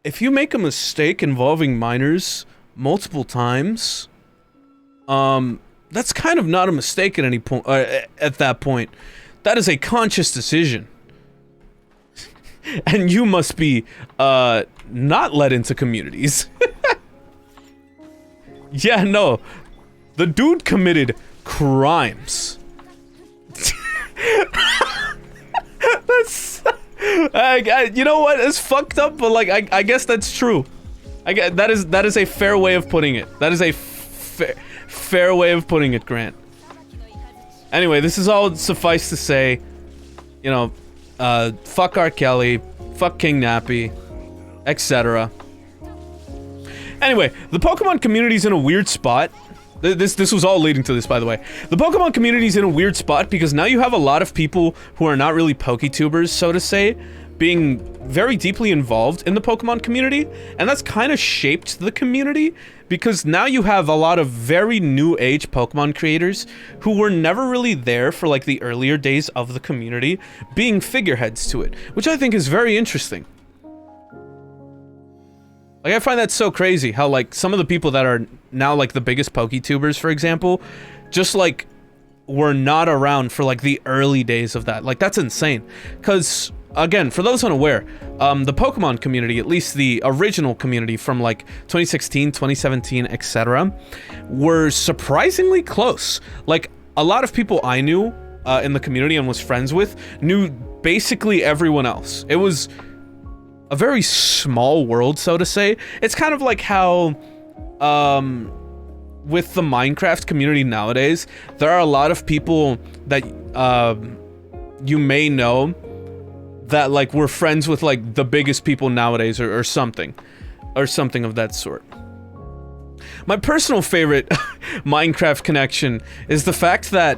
if you make a mistake involving minors multiple times, that's kind of not a mistake at any point, at that point. That is a conscious decision. And you must be, not let into communities. Yeah, no. The dude committed crimes. That's... you know what? It's fucked up, but like, I guess that's true. That is a fair way of putting it. That is a fair way of putting it, Grant. Anyway, this is all suffice to say, you know, fuck R. Kelly, fuck King Nappy, etc. Anyway, the Pokemon community's in a weird spot. This was all leading to this, by the way. The Pokemon community's in a weird spot because now you have a lot of people who are not really PokeTubers, so to say, being very deeply involved in the Pokemon community, and that's kind of shaped the community because now you have a lot of very new age Pokemon creators who were never really there for like the earlier days of the community being figureheads to it, which I think is very interesting. Like, I find that so crazy how, like, some of the people that are now, like, the biggest PokeTubers, for example, just, like, were not around for, like, the early days of that. Like, that's insane. Because, again, for those unaware, the Pokemon community, at least the original community from, like, 2016, 2017, etc., were surprisingly close. Like, a lot of people I knew in the community and was friends with knew basically everyone else. It was a very small world, so to say. It's kind of like how, with the Minecraft community nowadays, there are a lot of people that, you may know that, like, were friends with, like, the biggest people nowadays, or something of that sort. My personal favorite Minecraft connection is the fact that...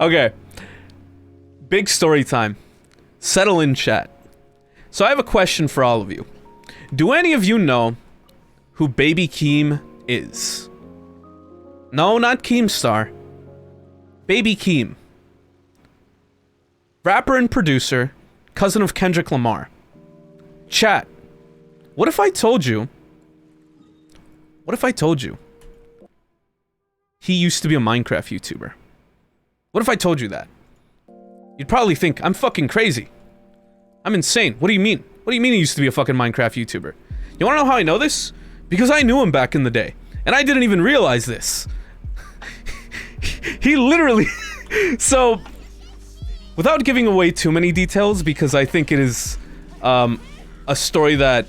Okay. Big story time. Settle in, chat. So I have a question for all of you. Do any of you know who Baby Keem is? No, not Keemstar. Baby Keem. Rapper and producer, cousin of Kendrick Lamar. Chat. What if I told you... What if I told you he used to be a Minecraft YouTuber? What if I told you that? You'd probably think, I'm fucking crazy. I'm insane. What do you mean? What do you mean he used to be a fucking Minecraft YouTuber? You wanna know how I know this? Because I knew him back in the day. And I didn't even realize this. He literally... So, without giving away too many details, because I think it is a story that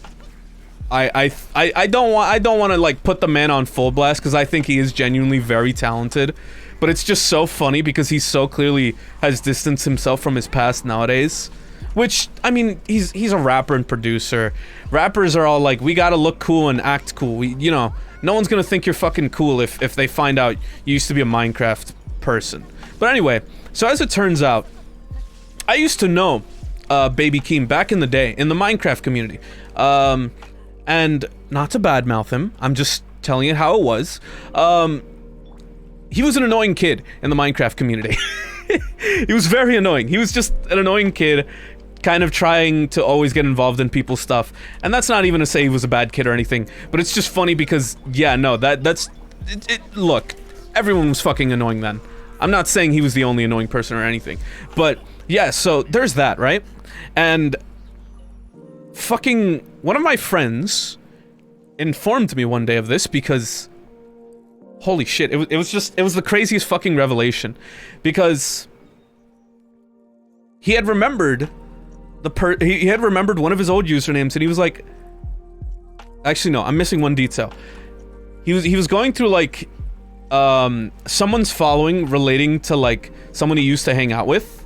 I don't want to like put the man on full blast, because I think he is genuinely very talented. But it's just so funny because he so clearly has distanced himself from his past nowadays. Which, I mean, he's a rapper and producer. Rappers are all like, we gotta look cool and act cool. You know, no one's gonna think you're fucking cool if they find out you used to be a Minecraft person. But anyway, so as it turns out, I used to know Baby Keem back in the day, in the Minecraft community. And not to badmouth him, I'm just telling it how it was. He was an annoying kid in the Minecraft community. He was very annoying. He was just an annoying kid, kind of trying to always get involved in people's stuff. And that's not even to say he was a bad kid or anything, but it's just funny because, yeah, no, look, everyone was fucking annoying then. I'm not saying he was the only annoying person or anything, but yeah, so there's that, right? And fucking one of my friends informed me one day of this because holy shit, it was the craziest fucking revelation, because he had remembered he had remembered one of his old usernames, and he was like, actually no, I'm missing one detail. He was going through like someone's following relating to like someone he used to hang out with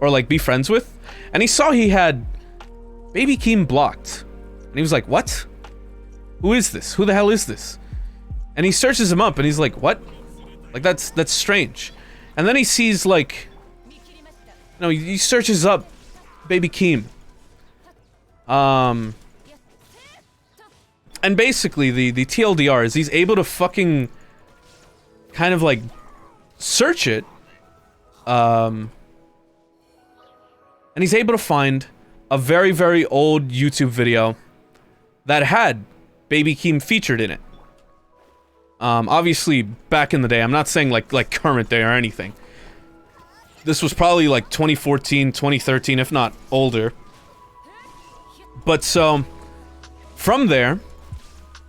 or like be friends with, and he saw he had Baby Keem blocked, and he was like, what? Who is this? Who the hell is this? And he searches him up, and he's like, what? Like, that's strange. And then he sees, like... No, he searches up Baby Keem. And basically, the TLDR is he's able to fucking... kind of, like... search it, and he's able to find a very, very old YouTube video that had Baby Keem featured in it. Obviously, back in the day, I'm not saying like current day or anything. This was probably like 2014, 2013, if not older. But so, from there,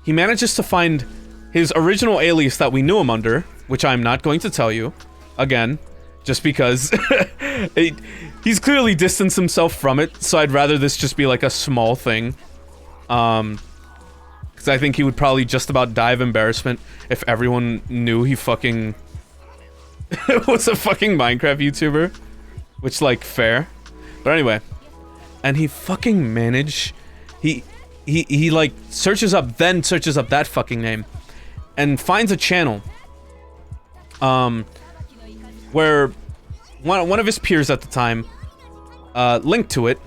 he manages to find his original alias that we knew him under, which I'm not going to tell you, again, just because he's clearly distanced himself from it, so I'd rather this just be like a small thing. Because I think he would probably just about die of embarrassment if everyone knew he fucking was a fucking Minecraft YouTuber. Which, like, fair. But anyway. And he fucking managed... He like, searches up that fucking name. And finds a channel. Where one of his peers at the time linked to it.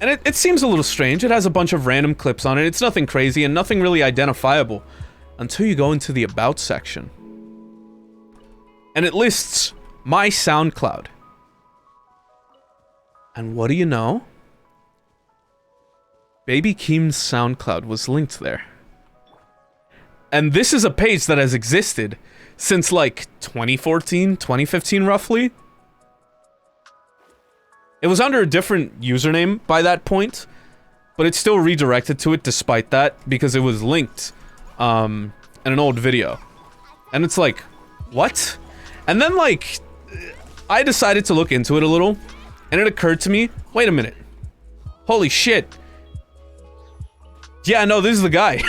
And it seems a little strange. It has a bunch of random clips on it. It's nothing crazy and nothing really identifiable. Until you go into the About section. And it lists my SoundCloud. And what do you know? Baby Keem's SoundCloud was linked there. And this is a page that has existed since like 2014, 2015 roughly. It was under a different username by that point, but it still redirected to it despite that because it was linked in an old video. And it's like, what? And then like, I decided to look into it a little, and it occurred to me, wait a minute. Holy shit. Yeah, no, this is the guy.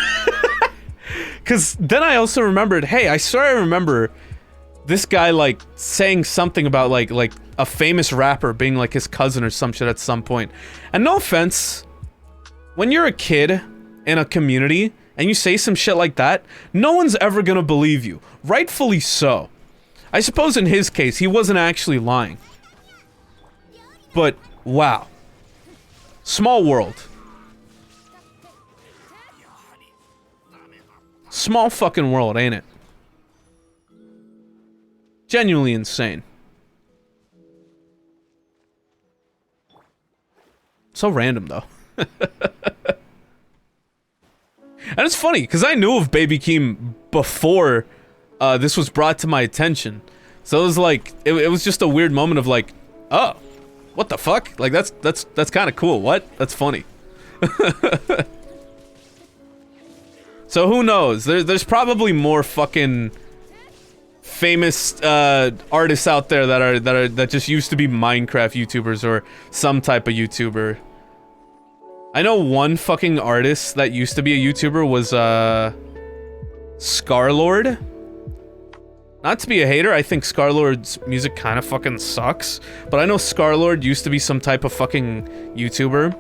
Because then I also remembered, hey, I swear I remember this guy, like, saying something about, like a famous rapper being, like, his cousin or some shit at some point. And no offense, when you're a kid in a community and you say some shit like that, no one's ever gonna believe you. Rightfully so. I suppose in his case, he wasn't actually lying. But, wow. Small world. Small fucking world, ain't it? Genuinely insane. So random, though. And it's funny, because I knew of Baby Keem before this was brought to my attention. So it was like, it was just a weird moment of like, oh, what the fuck? Like, that's kind of cool. What? That's funny. So who knows? There's probably more fucking famous artists out there that just used to be Minecraft YouTubers or some type of YouTuber. I know one fucking artist that used to be a YouTuber was Scarlord. Not to be a hater, I think Scarlord's music kind of fucking sucks, but I know Scarlord used to be some type of fucking YouTuber.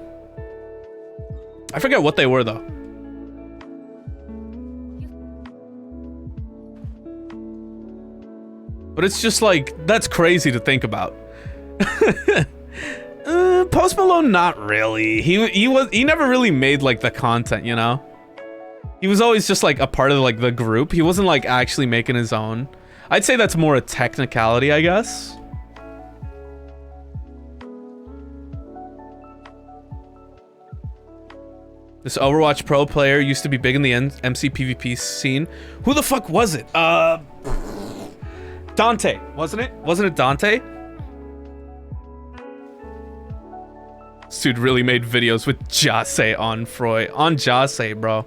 I forget what they were though. But it's just like, that's crazy to think about. Post Malone, not really. He never really made like the content, you know? He was always just like a part of like the group. He wasn't like actually making his own. I'd say that's more a technicality, I guess. This Overwatch Pro player used to be big in the MC PvP scene. Who the fuck was it? Dante, wasn't it? Wasn't it Dante? This dude really made videos with Jase on Froy. On Jase, bro.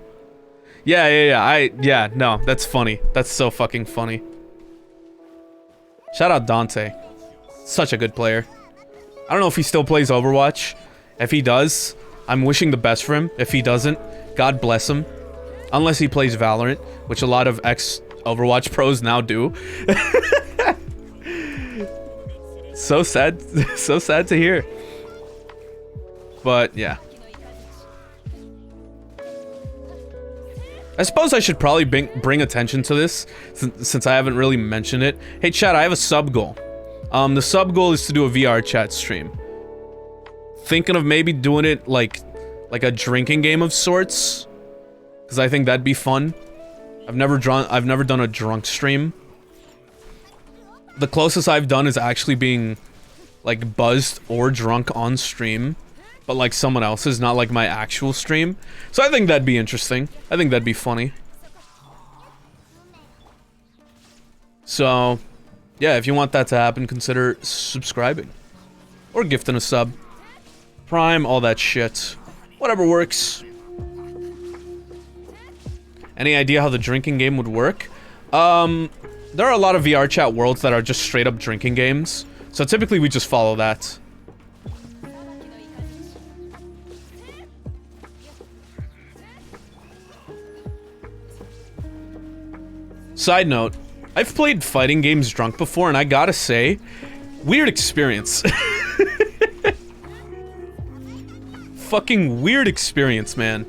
Yeah, no, that's funny. That's so fucking funny. Shout out Dante. Such a good player. I don't know if he still plays Overwatch. If he does, I'm wishing the best for him. If he doesn't, God bless him. Unless he plays Valorant, which a lot of ex-Overwatch pros now do. So sad to hear. But, yeah. I suppose I should probably bring attention to this, since I haven't really mentioned it. Hey, chat, I have a sub goal. The sub goal is to do a VR chat stream. Thinking of maybe doing it like a drinking game of sorts, because I think that'd be fun. I've never done a drunk stream. The closest I've done is actually being, like, buzzed or drunk on stream. But, like, someone else's, not, like, my actual stream. So I think that'd be interesting. I think that'd be funny. So, yeah, if you want that to happen, consider subscribing. Or gifting a sub. Prime, all that shit. Whatever works. Any idea how the drinking game would work? There are a lot of VR chat worlds that are just straight up drinking games. So typically we just follow that. Side note, I've played fighting games drunk before, and I gotta say, weird experience. Fucking weird experience, man.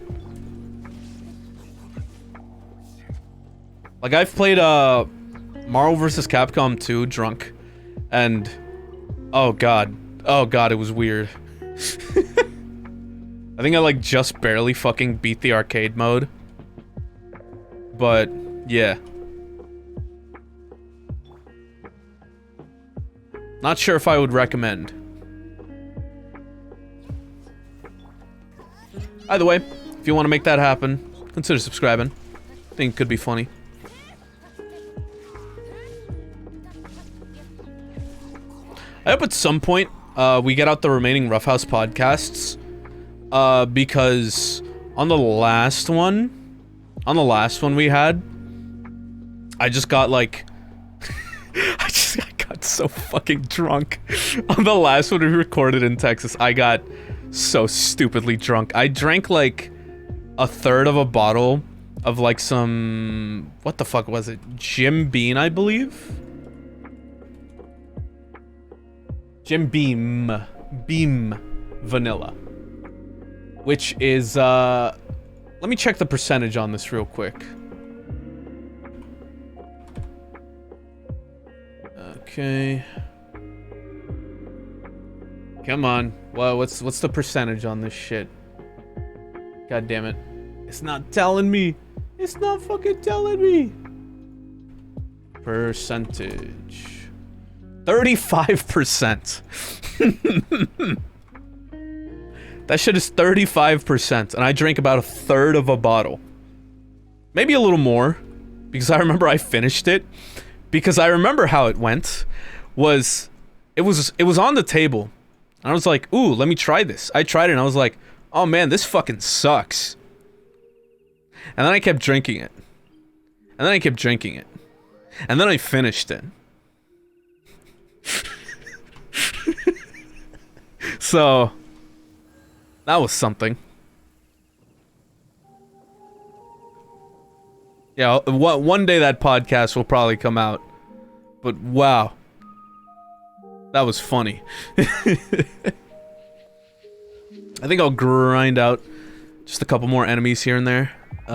Like, I've played, Marvel vs. Capcom 2 drunk, and... oh god, it was weird. I think I, like, just barely fucking beat the arcade mode. But, yeah. Not sure if I would recommend. Either way, if you want to make that happen, consider subscribing. I think it could be funny. I hope at some point, we get out the remaining Roughhouse podcasts. Because on the last one we had, I just got like... I got so fucking drunk. On the last one we recorded in Texas, I got so stupidly drunk. I drank like a third of a bottle of like some... what the fuck was it? Jim Beam, I believe? Jim Beam Vanilla. Which is, let me check the percentage on this real quick. Okay. Come on. Well, what's the percentage on this shit? God damn it. It's not telling me. It's not fucking telling me. Percentage. 35%. That shit is 35%, and I drank about a third of a bottle. Maybe a little more, because I remember I finished it. Because I remember how it went. It was on the table. And I was like, ooh, let me try this. I tried it and I was like, oh man, this fucking sucks. And then I kept drinking it. And then I kept drinking it. And then I finished it. So, that was something. Yeah, one day that podcast will probably come out. But wow. That was funny. I think I'll grind out just a couple more enemies here and there. Who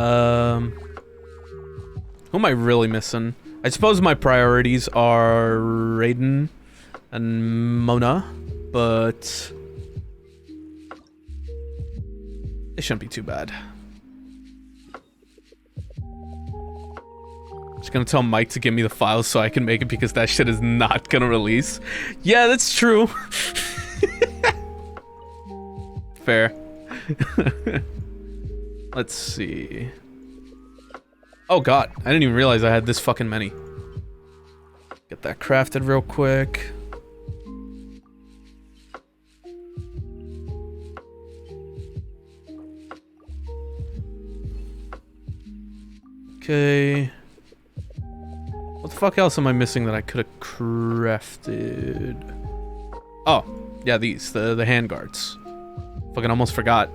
am I really missing? I suppose my priorities are Raiden and Mona, but they shouldn't be too bad. Just gonna tell Mike to give me the files so I can make it because that shit is not gonna release. Yeah, that's true. Fair. Let's see. Oh god, I didn't even realize I had this fucking many. Get that crafted real quick. Okay. What the fuck else am I missing that I could have crafted? Oh, yeah, these, the handguards. Fucking almost forgot.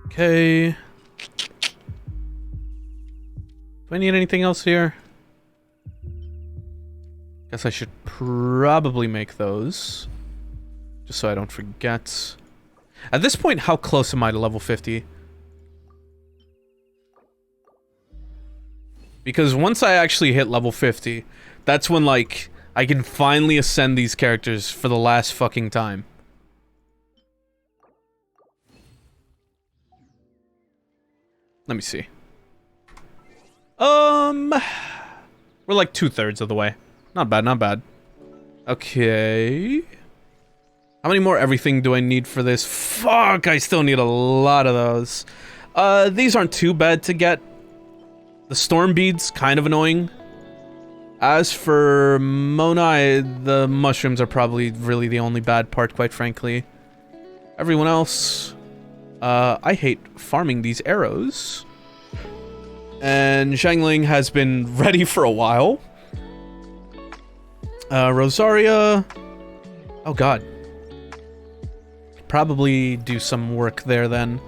Okay. Do I need anything else here? Guess I should probably make those. Just so I don't forget. At this point, how close am I to level 50? Because once I actually hit level 50, that's when, like, I can finally ascend these characters for the last fucking time. Let me see. We're like 2/3 of the way. Not bad, not bad. Okay. How many more everything do I need for this? Fuck, I still need a lot of those. These aren't too bad to get. The storm beads, kind of annoying. As for Mona, the mushrooms are probably really the only bad part, quite frankly. Everyone else, I hate farming these arrows. And Zhangling has been ready for a while. Rosaria, oh god. Probably do some work there then.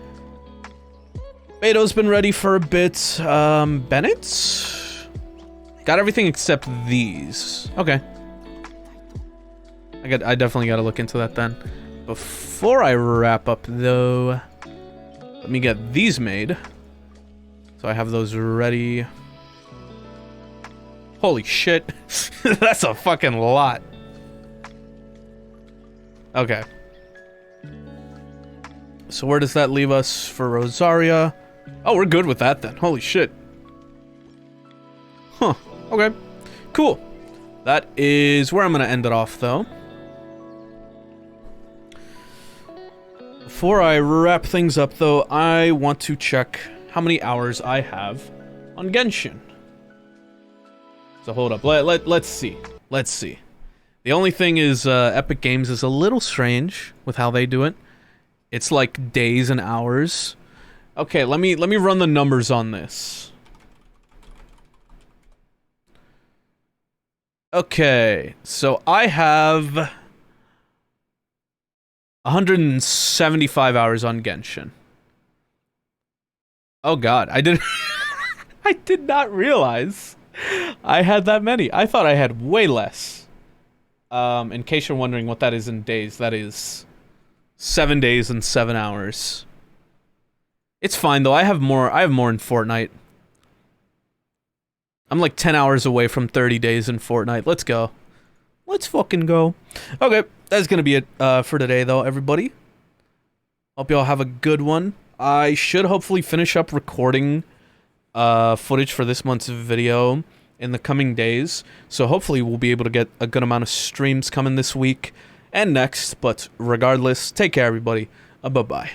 Beto's been ready for a bit. Bennett's? Got everything except these. Okay. I definitely gotta look into that then. Before I wrap up though, let me get these made. So I have those ready. Holy shit. That's a fucking lot. Okay. So where does that leave us for Rosaria? Oh, we're good with that then. Holy shit. Huh. Okay. Cool. That is where I'm going to end it off, though. Before I wrap things up, though, I want to check how many hours I have on Genshin. So hold up. Let's see. Let's see. The only thing is, Epic Games is a little strange with how they do it. It's like days and hours. Okay, let me run the numbers on this. Okay, so I have 175 hours on Genshin. Oh god, I did I did not realize I had that many. I thought I had way less. In case you're wondering what that is in days, that is 7 days and 7 hours. It's fine though. I have more in Fortnite. I'm like 10 hours away from 30 days in Fortnite. Let's go. Let's fucking go. Okay, that's gonna be it for today though, everybody. Hope y'all have a good one. I should hopefully finish up recording footage for this month's video in the coming days. So hopefully we'll be able to get a good amount of streams coming this week and next. But regardless, take care everybody. Bye-bye.